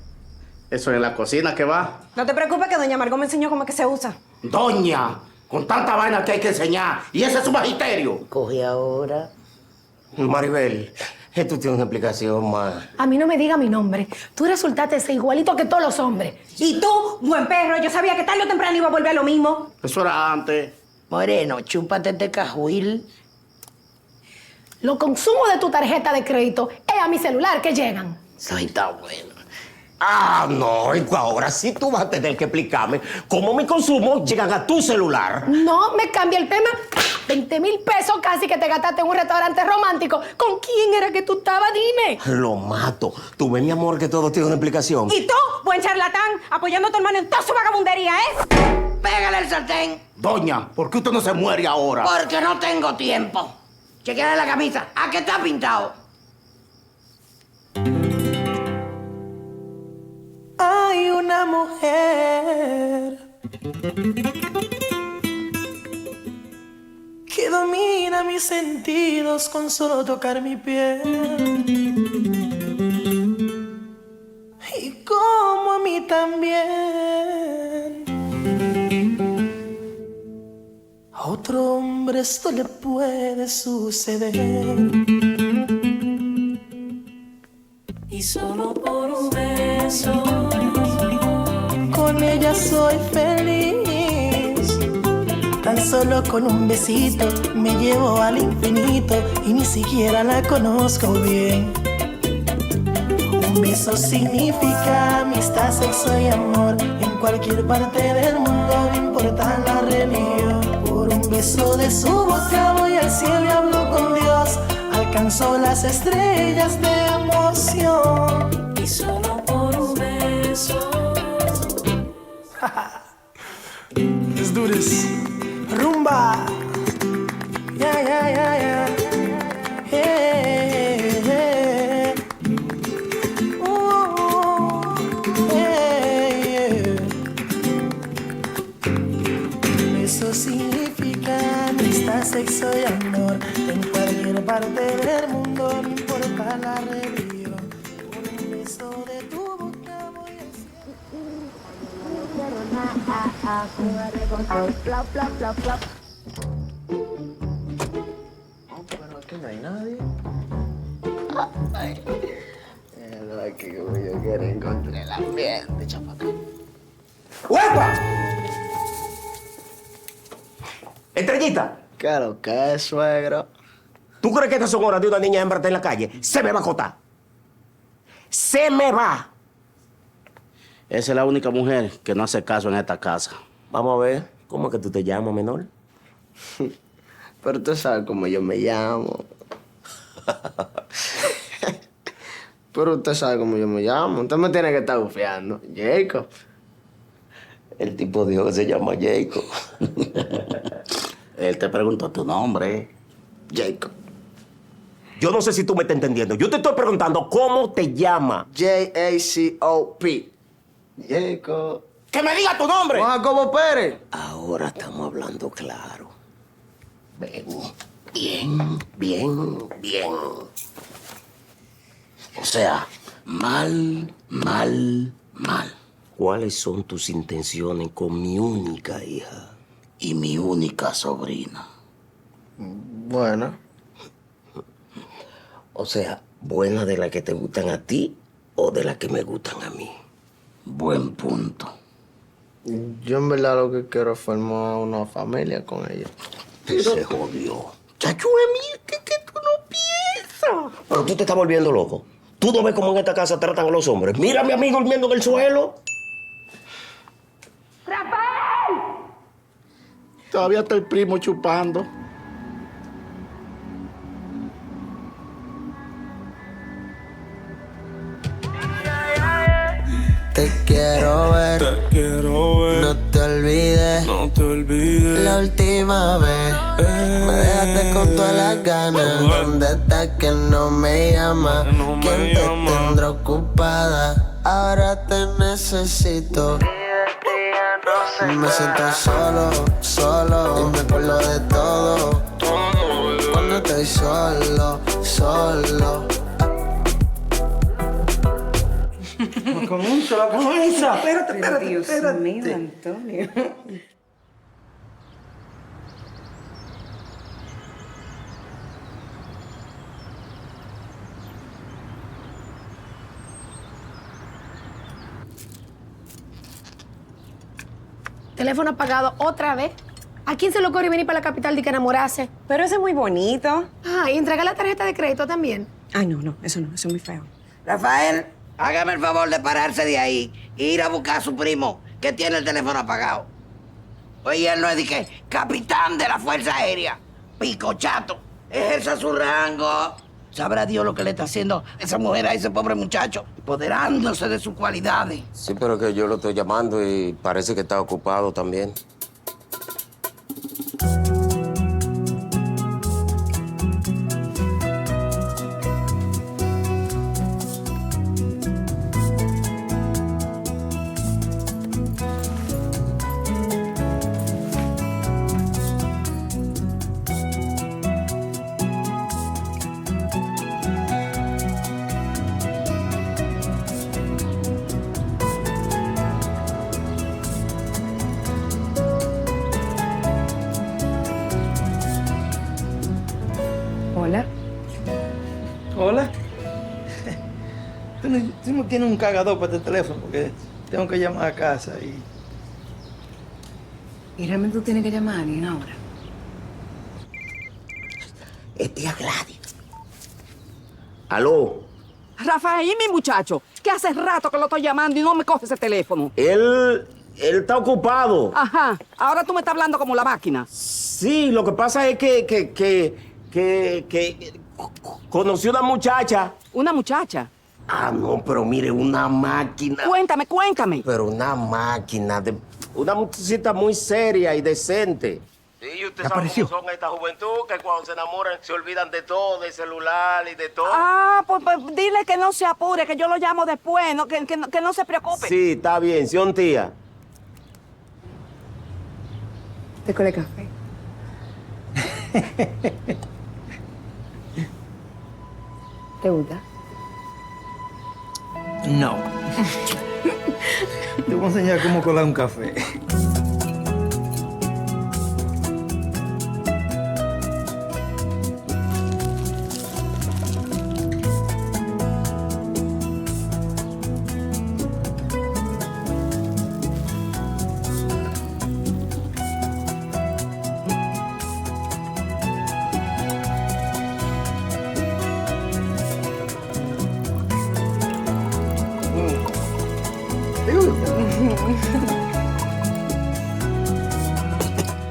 ¿eso es en la cocina que va? No te preocupes que doña Margot me enseñó cómo es que se usa. Doña, con tanta vaina que hay que enseñar. Y ese es su magisterio. Coge ahora. Maribel, esto tiene una explicación más. A mí no me diga mi nombre. Tú resultaste ser igualito que todos los hombres. Y tú, buen perro, yo sabía que tarde o temprano iba a volver a lo mismo. Eso era antes. Moreno, chúpate este cajuil. Los consumos de tu tarjeta de crédito es a mi celular que llegan. Ay, está bueno. Ah, no, y ahora sí tú vas a tener que explicarme cómo mis consumos llegan a tu celular. No, me cambia el tema. 20,000 pesos casi que te gastaste en un restaurante romántico. ¿Con quién era que tú estabas? Dime. Lo mato. Tú ves, mi amor, que todo tiene una explicación. Y tú, buen charlatán, apoyando a tu hermano en toda su vagabundería, ¿eh? Pégale el sartén. Doña, ¿por qué usted no se muere ahora? Porque no tengo tiempo. Chequeale la camisa. ¿A qué está pintado? Hay una mujer que domina mis sentidos con solo tocar mi piel. Y como a mí también. A otro hombre esto le puede suceder. Y solo por un beso con ella soy feliz. Tan solo con un besito me llevo al infinito y ni siquiera la conozco bien. Un beso significa amistad, sexo y amor. En cualquier parte del mundo, no importa la religión. Por un beso de su boca voy al cielo y hablo con Dios. Alcanzó las estrellas de emoción. Y solo por un beso. Let's do this. Rumba. Yeah, yeah, yeah, yeah. Hey, hey. Hey, yeah. Eso significa amistad, sexo y amor. En cualquier parte del mundo, no importa la religión. Por un beso de tu boca voy a Pero aquí no hay nadie. Ay. Aquí como yo quiero encontrar el ambiente, chapaca. ¡Huepa! Estrellita. Claro que suegro. ¿Tú crees que estas son horas de una niña hembra en la calle? Se me va a acotar. Se me va. Esa es la única mujer que no hace caso en esta casa. Vamos a ver, ¿cómo es que tú te llamas, menor? Pero tú sabes cómo yo me llamo. Pero usted sabe cómo yo me llamo. Usted me tiene que estar bufeando. Jacob. El tipo dijo que se llama Jacob. Él te preguntó tu nombre. Jacob. Yo no sé si tú me estás entendiendo. Yo te estoy preguntando cómo te llama. J-A-C-O-P. Jacob. ¡Que me diga tu nombre! Juan Jacobo Pérez. Ahora estamos hablando claro. Ven. Bien, bien, bien. O sea, mal. ¿Cuáles son tus intenciones con mi única hija? Y mi única sobrina. Bueno. O sea, ¿buena de las que te gustan a ti o de las que me gustan a mí? Buen punto. Yo en verdad lo que quiero es formar una familia con ella. Se jodió. Chacho, Emil, que tú no piensas. Pero tú te estás volviendo loco. ¿Tú no ves cómo en esta casa tratan a los hombres? Mira a mi amigo durmiendo en el suelo. ¡Rafael! Todavía está el primo chupando. Te quiero ver, no te olvides, la última vez me dejaste con todas las ganas. ¿Dónde estás que no me llamas? ¿Quién te tendrá ocupada? Ahora te necesito. Me siento solo y me acuerdo de todo cuando estoy solo. Con un solo cabeza. Espérate. Dios mío, Antonio. Teléfono apagado otra vez. ¿A quién se le ocurre venir para la capital de que enamorarse? Pero eso es muy bonito. Ah, y entregar la tarjeta de crédito también. Ay, no, eso es muy feo. Rafael, hágame el favor de pararse de ahí e ir a buscar a su primo que tiene el teléfono apagado. Oye, él no es de que capitán de la Fuerza Aérea, pico chato, ejerza su rango. Sabrá Dios lo que le está haciendo esa mujer a ese pobre muchacho, apoderándose de sus cualidades. Sí, pero que yo lo estoy llamando y parece que está ocupado también. Hola. Hola. Tú no tienes un cargador para este teléfono porque tengo que llamar a casa y... ¿Y realmente tú tienes que llamar a alguien ahora? Es tía Gladys. ¿Aló? Rafael, ¿y mi muchacho? Que hace rato que lo estoy llamando y no me coge ese teléfono. Él está ocupado. Ajá. Ahora tú me estás hablando como la máquina. Sí, lo que pasa es que conocí una muchacha. ¿Una muchacha? Ah, no, pero mire, una máquina. Cuéntame. Pero una máquina, una muchachita muy seria y decente. Sí, y usted sabe cómo son esta juventud, que cuando se enamoran se olvidan de todo, del celular y de todo. Ah, pues dile que no se apure, que yo lo llamo después, no, que no se preocupe. Sí, está bien, sí, tía. ¿Te colé café? ¿Te gusta? No. Te voy a enseñar cómo colar un café.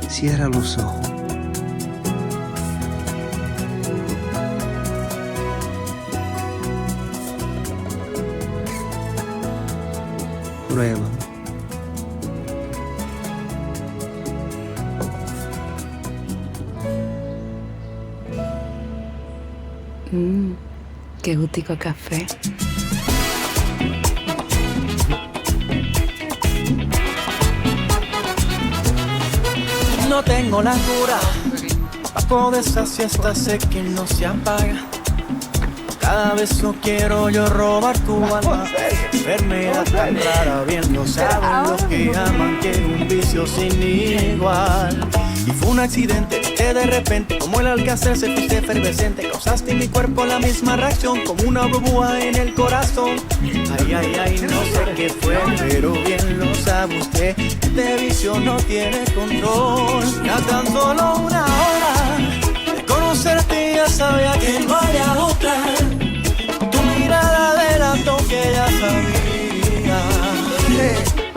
Cierra los ojos. Prueba. Qué gustico café. No tengo la cura pa' poder esa siesta, sé que no se apaga. Cada vez no quiero yo robar tu alma. Enfermedad tan rara, bien lo saben los que aman, que es un vicio sin igual. Y fue un accidente que de repente, como el Alcácer, se fuiste efervescente. Causaste en mi cuerpo la misma reacción, como una burbuja en el corazón. Ay, ay, ay, no sé qué fue, pero bien lo sabe usted. Este vicio no tiene control. Ya tan solo una hora de conocerte, ya sabía que no había otra. Tu mirada adelantó que ya sabía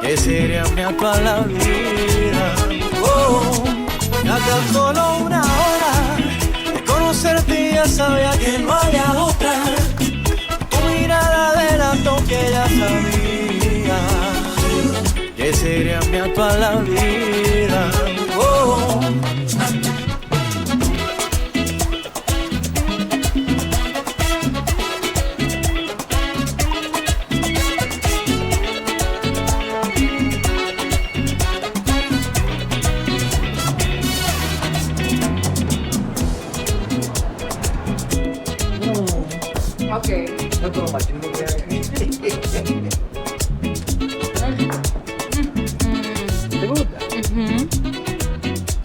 que sería mi actual la vida. Oh. Ya tan solo una hora de conocerte, ya sabía que no había otra. Tu mirada adelantó que ya sabía que sería mi actual la vida. Oh. Ok. No te lo imagino que ¿Te gusta?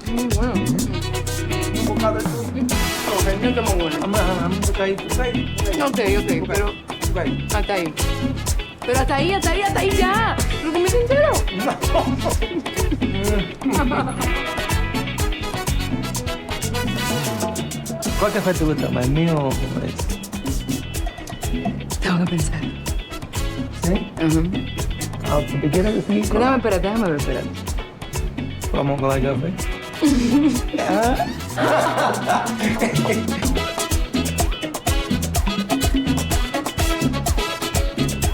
Muy bueno. Un bocado de tú. No, está muy bueno. Vamos a bocadito. Ok, pero hasta ahí. Pero hasta ahí ya. ¿Lo comiste entero? ¿Cuál café te gusta más, el mío o este? Tengo que pensar. ¿Sí? Ajá. ¿Te quieres decir? Déjame ver, espérate. Vamos con el café.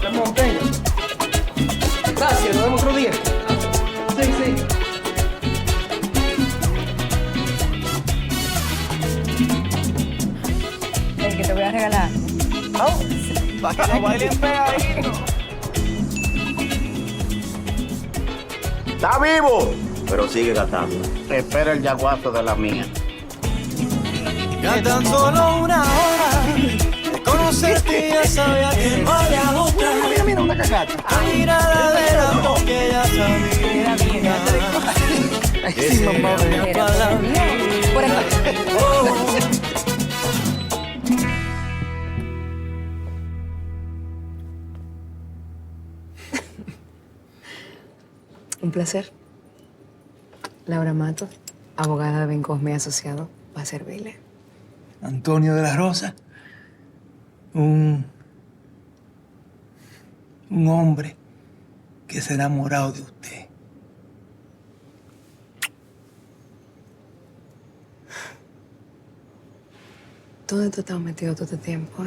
Ramón, venga. Gracias, nos vemos otro día. Sí. El que te voy a regalar. Para que no bailen pegadito. ¡Está vivo! Pero sigue gastando. Espera el yaguazo de la mía. Ya tan solo una hora de conocerte, ya sabía que no había otra. Mira, una cagata. Tu mirada adelantó que ya sabía que sería mi actual la vida. Por aquí. Un placer. Laura Mato, abogada de Ben Cosme y Asociado, va a servirle. Antonio de la Rosa, un hombre que se ha enamorado de usted. ¿Dónde tú estás metido todo este tiempo,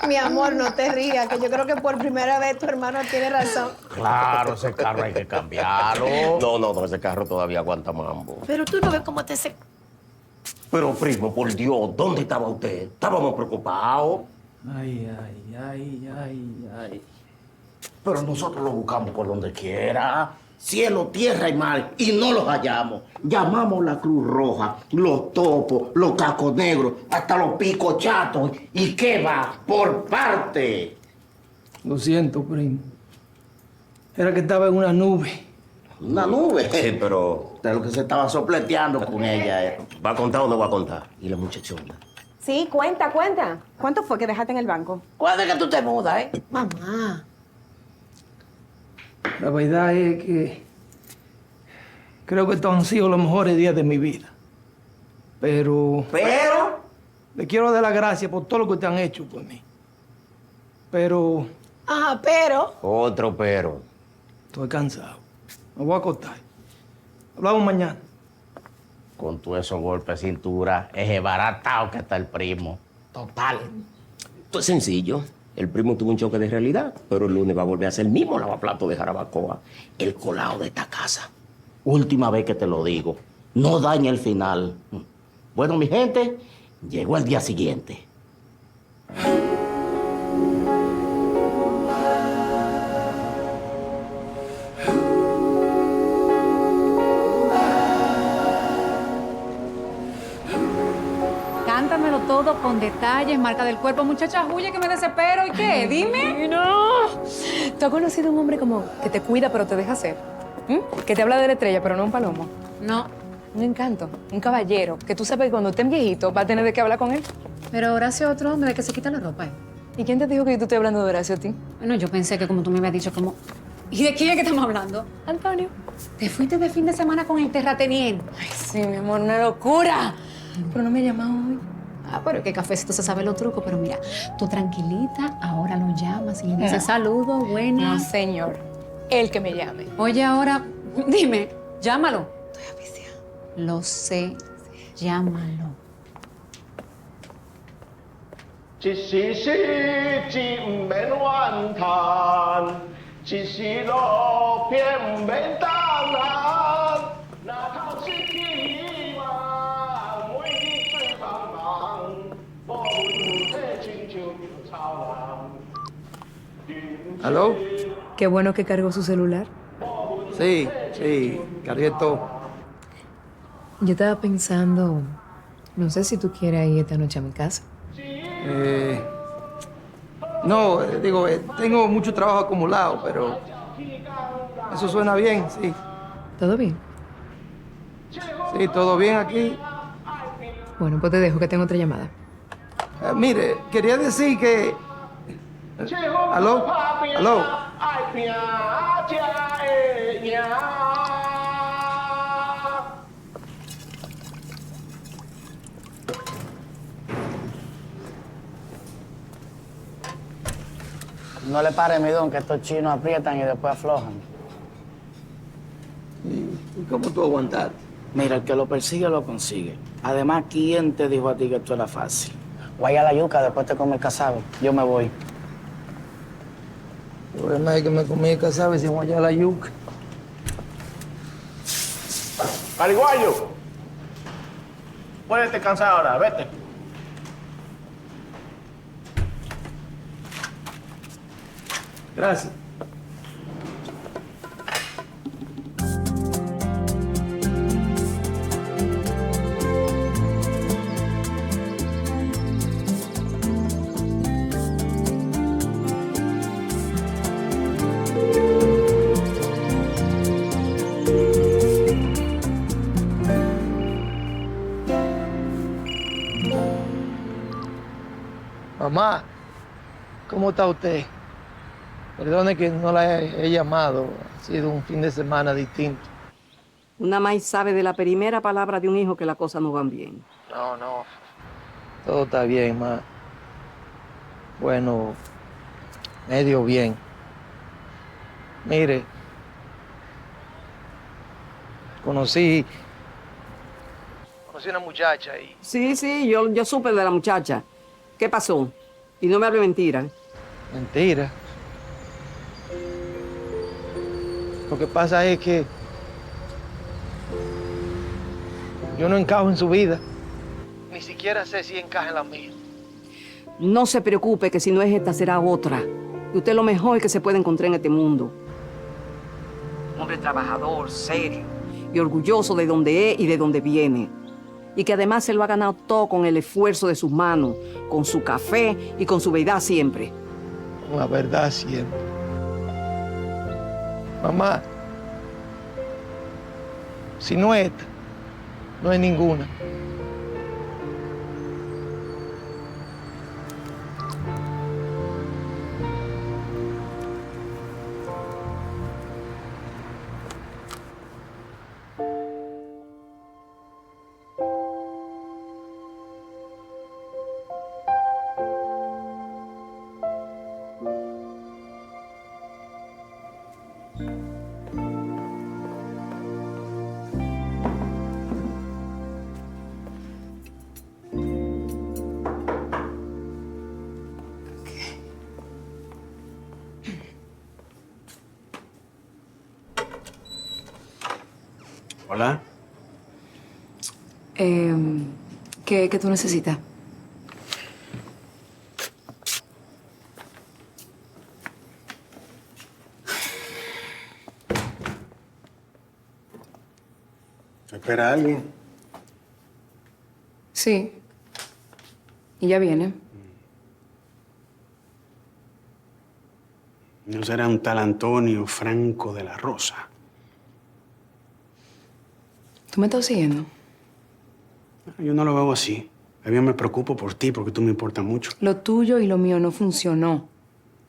Mi amor, no te rías, que yo creo que por primera vez tu hermano tiene razón. Claro, ese carro hay que cambiarlo. No, ese carro todavía aguanta mambo. Pero tú no ves cómo te se... Pero, primo, por Dios, ¿dónde estaba usted? Estábamos preocupados. Ay. Pero nosotros lo buscamos por donde quiera. Cielo, tierra y mar. Y no los hallamos. Llamamos la Cruz Roja, los topos, los cacos negros, hasta los picos chatos. ¿Y qué va? Por parte. Lo siento, primo. Era que estaba en una nube. ¿Una nube? Sí, pero... De lo que se estaba sopleteando con ella. ¿Va a contar o no va a contar? Y la muchachona. Sí, cuenta. ¿Cuánto fue que dejaste en el banco? ¿Cuándo es que tú te mudas, Mamá. La verdad es que creo que estos han sido los mejores días de mi vida. Pero le quiero dar las gracias por todo lo que ustedes han hecho por mí. Pero Ajá, pero... Otro pero. estoy cansado. Me voy a acostar. Hablamos mañana. Con todos esos golpes de cintura, es baratado que está el primo. Total. Esto es sencillo. El primo tuvo un choque de realidad, pero el lunes va a volver a ser el mismo lavaplato de Jarabacoa, el colado de esta casa. Última vez que te lo digo. No dañe el final. Bueno, mi gente, llegó el día siguiente. Cántamelo todo con detalles, marca del cuerpo. Muchacha, huye que me desespero. ¿Y qué? Dime. No. ¿Tú has conocido a un hombre como que te cuida pero te deja ser? Que te habla de la estrella pero no un palomo. No. Un encanto, un caballero, que tú sabes que cuando estés viejito va a tener de qué hablar con él. Pero Horacio es otro hombre que se quita la ropa. ¿Y quién te dijo que yo te estoy hablando de Horacio a ti? Bueno, yo pensé que como tú me habías dicho, como... ¿Y de quién es que estamos hablando? Antonio. Te fuiste de fin de semana con el terrateniente. Ay, sí, mi amor, una locura. Pero no me ha llamado hoy. Ah, pero que Cafecito se sabe los trucos. Pero mira, tú tranquilita, ahora lo llamas y le dices saludos, buenas. No, señor. Él que me llame. Oye, ahora, dime, llámalo. Estoy aficiada. Lo sé, llámalo. 一时失志唔免怨叹，一时路偏唔免等人。若透失去希望，每日最茫茫，无魂体亲像稻草人。 ¿Aló? Qué bueno que cargó su celular. Sí, cargué todo. Yo estaba pensando, no sé si tú quieres ir esta noche a mi casa. No, digo, tengo mucho trabajo acumulado, pero eso suena bien, sí. ¿Todo bien? Sí, todo bien aquí. Bueno, pues te dejo que tengo otra llamada. Mire, quería decir que... ¿Aló? ¿Aló? No le pare, mi don, que estos chinos aprietan y después aflojan. ¿Y cómo tú aguantaste? Mira, el que lo persigue lo consigue. Además, ¿quién te dijo a ti que esto era fácil? Vaya a la yuca, después te come el casabe. Yo me voy. El problema es que me comí el casabe sin guayar la yuca. Pariguayo, puedes descansar ahora, vete. Gracias. Mamá, ¿cómo está usted? Perdone que no la he llamado. Ha sido un fin de semana distinto. Una más sabe de la primera palabra de un hijo que las cosas no van bien. No. Todo está bien, ma. Bueno, medio bien. Mire, conocí una muchacha y... Sí, yo supe de la muchacha. ¿Qué pasó? Y no me hable mentira. Mentira. Lo que pasa es que yo no encajo en su vida. Ni siquiera sé si encaja en la mía. No se preocupe, que si no es esta, será otra. Y usted es lo mejor que se puede encontrar en este mundo. Un hombre trabajador, serio y orgulloso de donde es y de donde viene. Y que además se lo ha ganado todo con el esfuerzo de sus manos, con su café y con su verdad siempre. Con la verdad siempre. Mamá, si no es esta, no es ninguna. Hola. ¿Qué tú necesitas? ¿Espera a alguien? Sí. Y ya viene. No será un tal Antonio Franco de la Rosa. ¿Tú me estás siguiendo? Yo no lo veo así. Yo me preocupo por ti porque tú me importas mucho. Lo tuyo y lo mío no funcionó.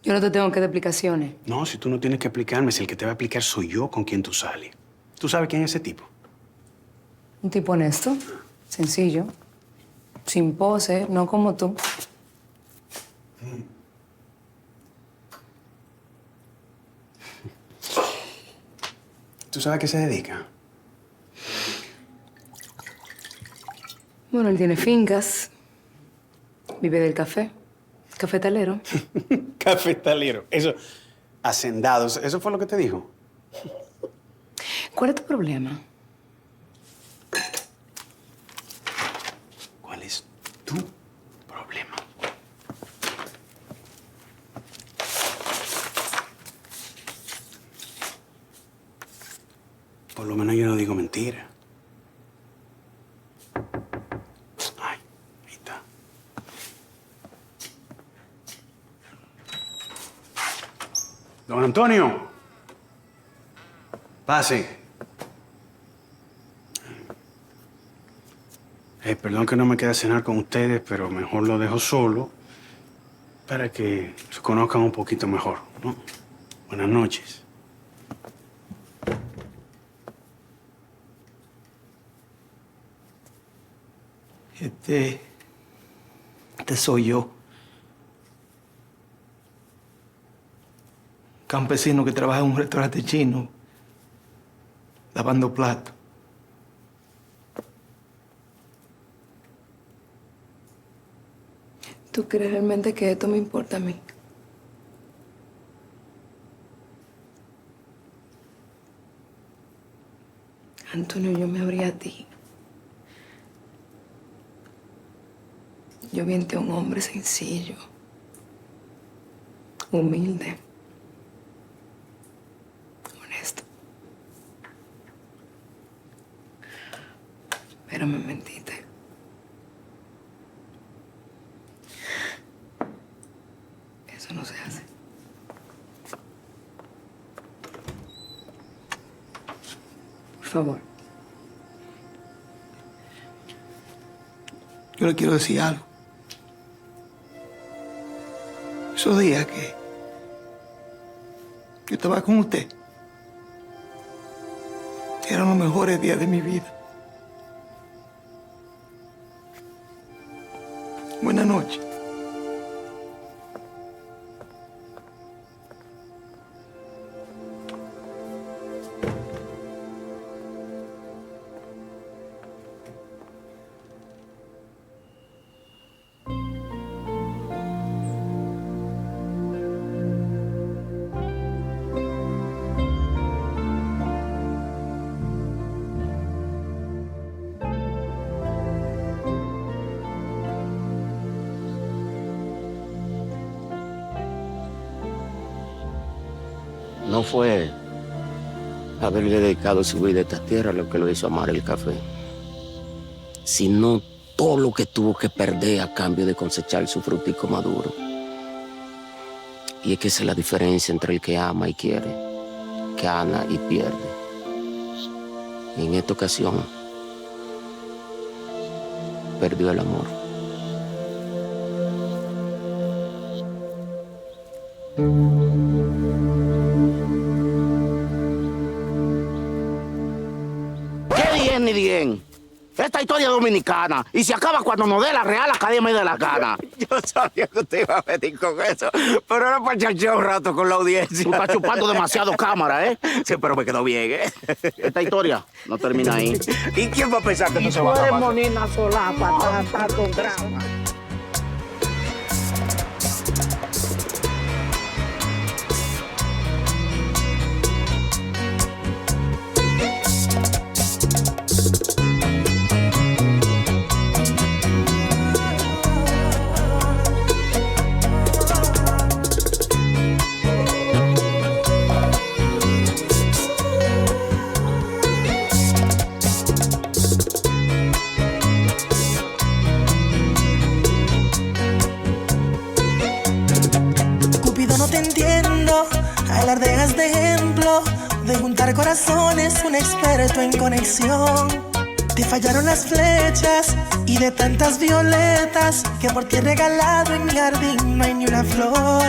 Yo no te tengo que dar explicaciones. No, si tú no tienes que explicarme, si el que te va a explicar soy yo con quien tú sales. ¿Tú sabes quién es ese tipo? Un tipo honesto, sencillo, sin pose, no como tú. ¿Tú sabes a qué se dedica? Bueno, él tiene fincas, vive del café, cafetalero. Cafetalero. Eso, hacendados. ¿Eso fue lo que te dijo? ¿Cuál es tu problema? ¿Cuál es tu problema? Por lo menos yo no digo mentira. Ay, ahí está. Don Antonio. Pase. Perdón que no me quede a cenar con ustedes, pero mejor lo dejo solo para que se conozcan un poquito mejor, ¿no? Buenas noches. Este soy yo. Campesino que trabaja en un restaurante chino, lavando platos. ¿Tú crees realmente que esto me importa a mí? Antonio, yo me abrí a ti. Yo vi en ti a un hombre sencillo, humilde, honesto. Pero me mentiste. Eso no se hace. Por favor. Yo le quiero decir algo. Esos días que yo estaba con usted eran los mejores días de mi vida. Buenas noches. No fue haberle dedicado su vida a esta tierra lo que lo hizo amar el café, sino todo lo que tuvo que perder a cambio de cosechar su frutico maduro. Y es que esa es la diferencia entre el que ama y quiere, que gana y pierde. Y en esta ocasión, perdió el amor. Ni bien. Esta historia es dominicana y se acaba cuando nos dé la Real Academia de la Gana. Yo sabía que usted iba a venir con eso, pero era para chachear un rato con la audiencia. Tú estás chupando demasiado cámara, ¿eh? Sí, pero me quedó bien, ¿eh? Esta historia no termina ahí. ¿Y quién va a pensar que no se va a acabar? Monina Solapa, está con drama. te entiendo. Alardeas de ejemplo, de juntar corazones, un experto en conexión. Te fallaron las flechas y de tantas violetas que por ti he regalado en mi jardín no hay ni una flor.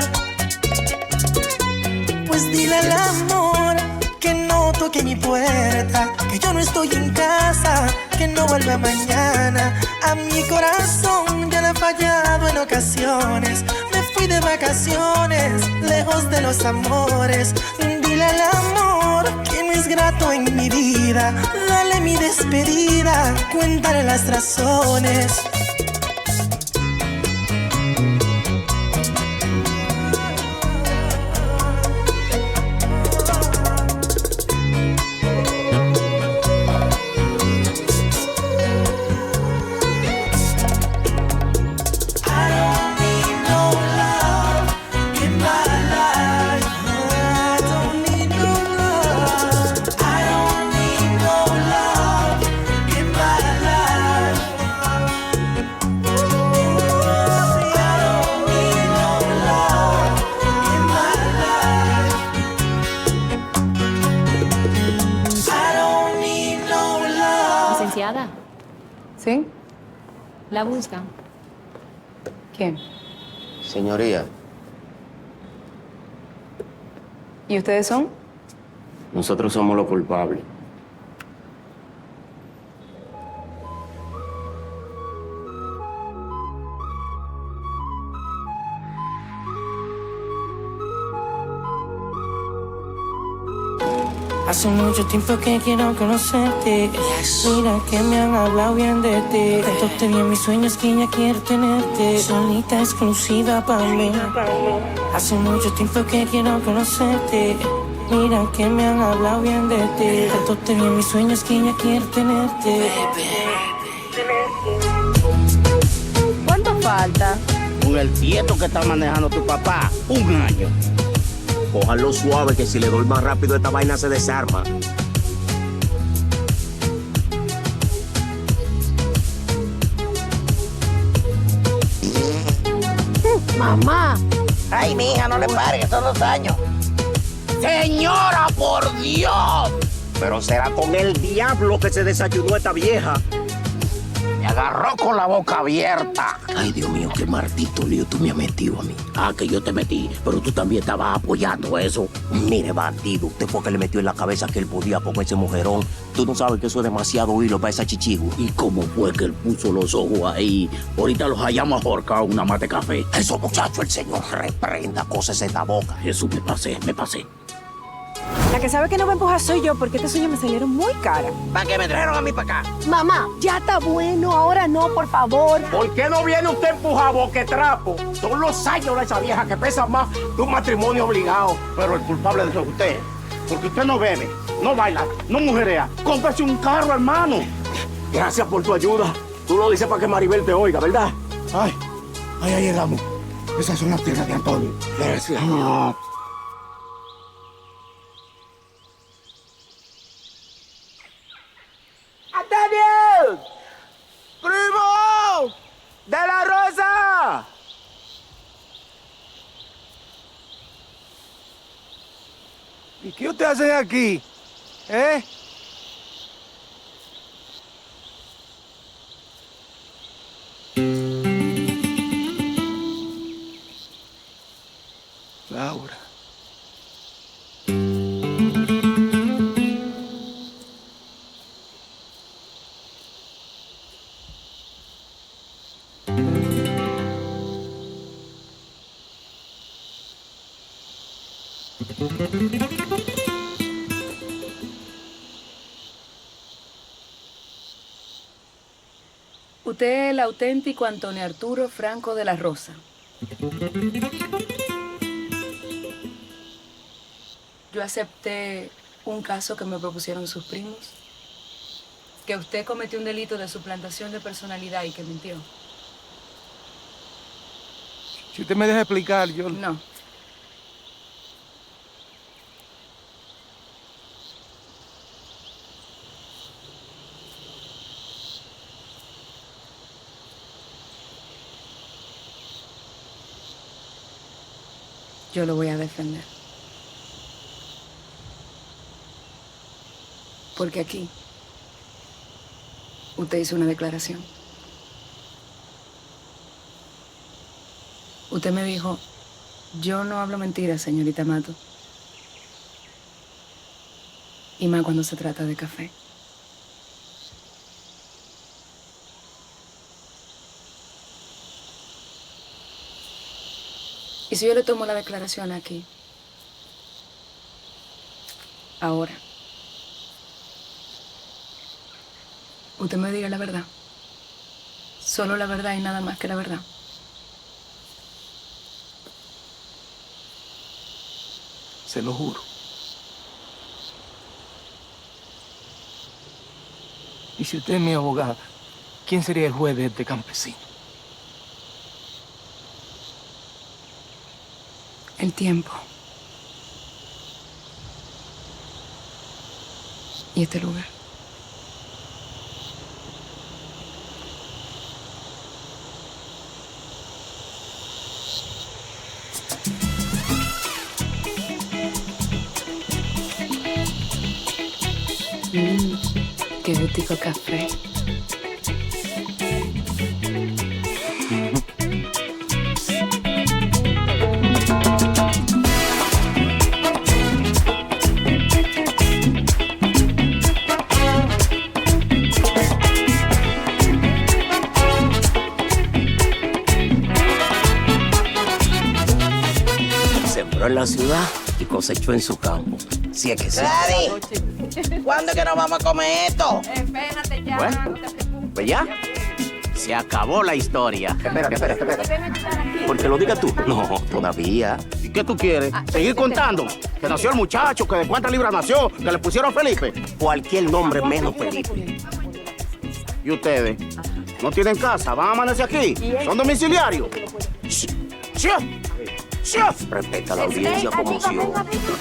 Pues dile al amor que no toque mi puerta, que yo no estoy en casa, que no vuelva mañana. A mi corazón ya le he fallado en ocasiones. Me fui de vacaciones, lejos de los amores. Dile al amor que no es grato en mi vida. Dale mi despedida, cuéntale las razones. Licenciada. ¿Sí? ¿La buscan? ¿Quién? Señoría, ¿Y ustedes son? nosotros somos los culpables. Hace mucho tiempo que quiero conocerte. Mira que me han hablado bien de ti. Tanto te vi en mis sueños que ya quiero tenerte. Solita, exclusiva para mí. Hace mucho tiempo que quiero conocerte. Mira que me han hablado bien de ti. Tanto te vi en mis sueños que ya quiero tenerte. ¿Cuánto falta? Con el tieto que está manejando tu papá, 1 año. Cójalo suave, que si le doy más rápido esta vaina se desarma. Mamá. Ay, mija, no le pare, que son 2 años. Señora, por Dios. Pero será con el diablo que se desayunó esta vieja. Me agarró con la boca abierta. Ay, Dios mío, qué maldito lío tú me has metido a mí. Ah, que yo te metí, pero tú también estabas apoyando eso. Mire, bandido, usted fue que le metió en la cabeza que él podía con ese mujerón. Tú no sabes que eso es demasiado hilo para esa chichigo. ¿Y cómo fue que él puso los ojos ahí? Ahorita los hayamos ahorcado una mate café. Eso, muchacho, el señor reprenda, cosas en la boca. Eso me pasé. La que sabe que no va a empujar soy yo, porque estas uñas me salieron muy caras. ¿Para qué me trajeron a mí para acá? Mamá, ya está bueno, ahora no, por favor. ¿Por qué no viene usted empujado, boquetrapo? Son los años de esa vieja que pesa más que un matrimonio obligado. Pero el culpable de eso es usted. Porque usted no bebe, no baila, no mujerea. Cómprese un carro, hermano. Gracias por tu ayuda. Tú lo dices para que Maribel te oiga, ¿verdad? Ay, ahí llegamos. Esas son las tierras de Antonio. Gracias. ¡Daniel! ¡Primo! ¡De la Rosa! ¿Y qué usted hace aquí? ¿Eh? Laura. Usted es el auténtico Antonio Arturo Franco de la Rosa. Yo acepté un caso que me propusieron sus primos, que usted cometió un delito de suplantación de personalidad y que mintió. Si usted me deja explicar, yo... No. yo lo voy a defender. Porque aquí usted hizo una declaración. Usted me dijo, yo no hablo mentiras, señorita Mato. Y más cuando se trata de café. Y si yo le tomo la declaración aquí, ahora, usted me diga la verdad. Solo la verdad y nada más que la verdad. Se lo juro. Y si usted es mi abogada, ¿quién sería el juez de este campesino? El tiempo. Y este lugar. Qué gustico café. Sembró en la ciudad y cosechó en su campo. Si es que sí. Daddy, ¿cuándo es que nos vamos a comer esto? Espérate ya, Bueno. no te preocupes. Pues ya, se acabó la historia. Espera. Porque lo digas tú. No, todavía. ¿Y qué tú quieres? ¿Seguir contando? Que nació el muchacho, que de cuántas libras nació, que le pusieron Felipe. Cualquier nombre menos Felipe. ¿Y ustedes? ¿No tienen casa? ¿Van a amanecer aquí? ¿Son domiciliarios? Respeta la audiencia como si yo.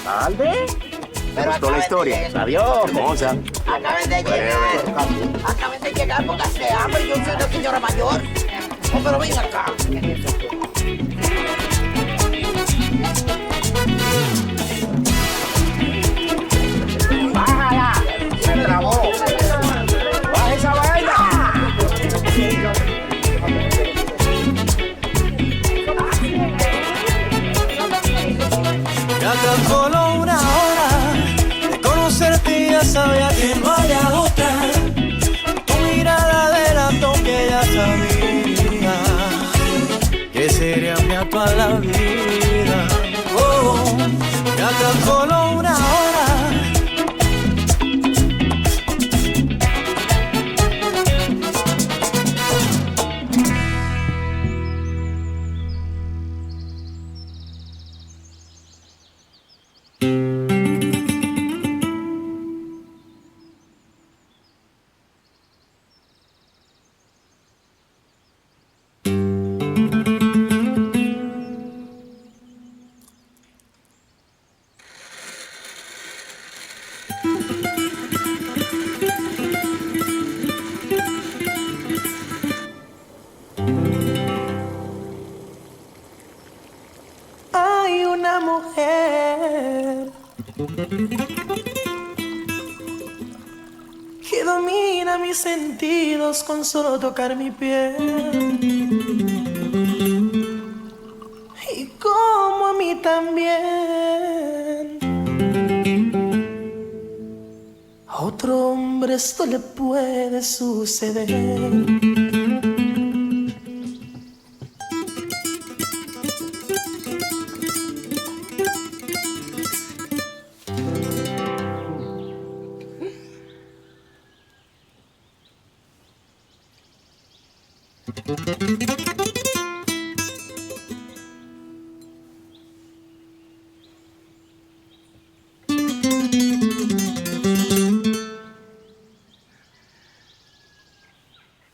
¿Tarde? ¿Te gustó la historia? Adiós, hermosa. Acaben de llegar. Acaben de llegar porque hace hambre. Yo soy una señora mayor. Oh, pero ven acá. ¡Bájala! ¡Se trabó! ¡Baja esa vaina! Ya tan solo una hora de conocerte, ya sabía que no había otra. Tu mirada delató que ya sabía que sería mía toda la vida. Oh, ya tan solo una hora. Hay una mujer que domina mis sentidos con solo tocar mi piel. Y como a mí también. A otro hombre esto le puede suceder.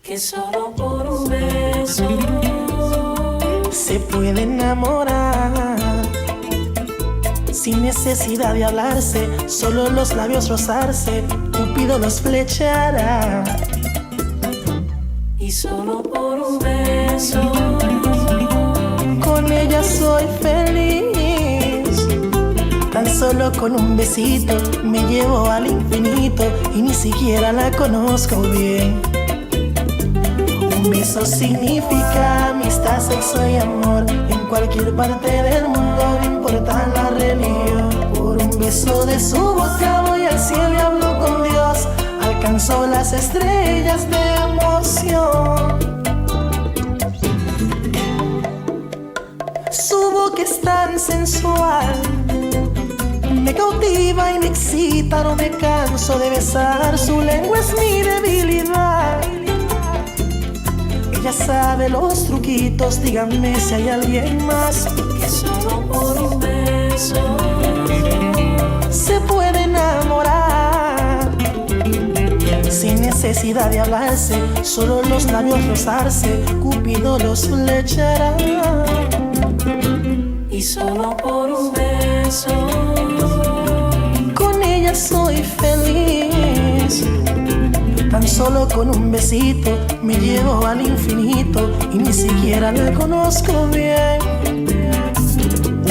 Que solo por un beso se puede enamorar sin necesidad de hablarse, solo los labios rozarse, Cupido los flechará. Y solo por un beso con ella soy feliz. solo con un besito me llevo al infinito y ni siquiera la conozco bien. Un beso significa amistad, sexo y amor. En cualquier parte del mundo, no importa la religión. Por un beso de su boca voy al cielo y hablo con Dios. Alcanzó las estrellas de emoción. Su boca es tan sensual, me cautiva y me excita, no me canso de besar. Su lengua es mi debilidad. Ella sabe los truquitos, díganme si hay alguien más que solo por un beso se puede enamorar. Sin necesidad de hablarse, solo los labios rozarse, Cupido los flechará. Y solo por un beso con ella soy feliz. Tan solo con un besito me llevo al infinito y ni siquiera la conozco bien.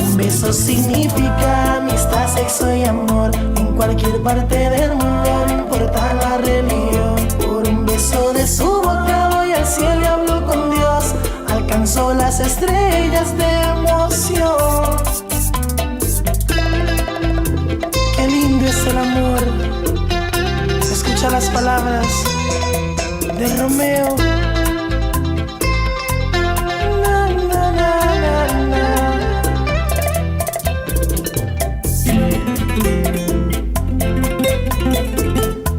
Un beso significa amistad, sexo y amor. En cualquier parte del mundo, no importa la religión. Por un beso de su boca voy al cielo y hablo con Dios. Alcanzó las estrellas de emoción. Qué lindo es el amor. Escucha las palabras de Romeo. Na, na, na, na, na.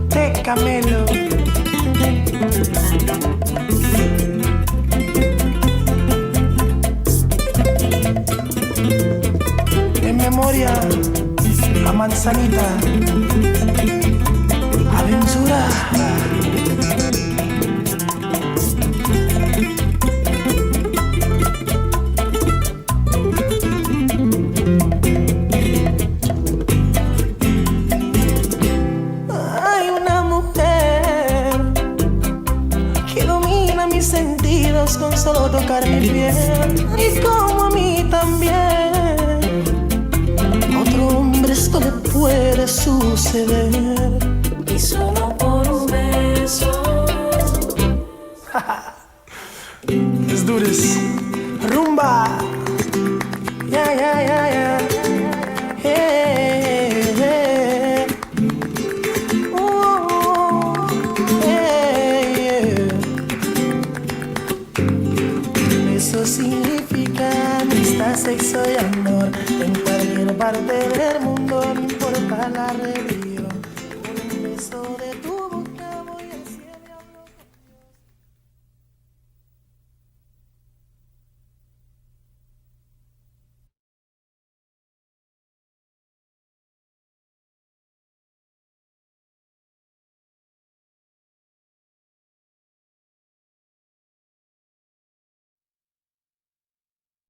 Te Camelo. En memoria a Manzanita. Aventura. Hay una mujer que domina mis sentidos con solo tocar mi piel. Y como a mí también, a otro hombre esto le puede suceder. Y solo por un beso. Let's do this. Rumba. Yeah, yeah, yeah, yeah. Hey, hey. Oh, hey, yeah. Eso significa amistad, sexo y amor. En cualquier parte del mundo, no importa la religión. Un beso de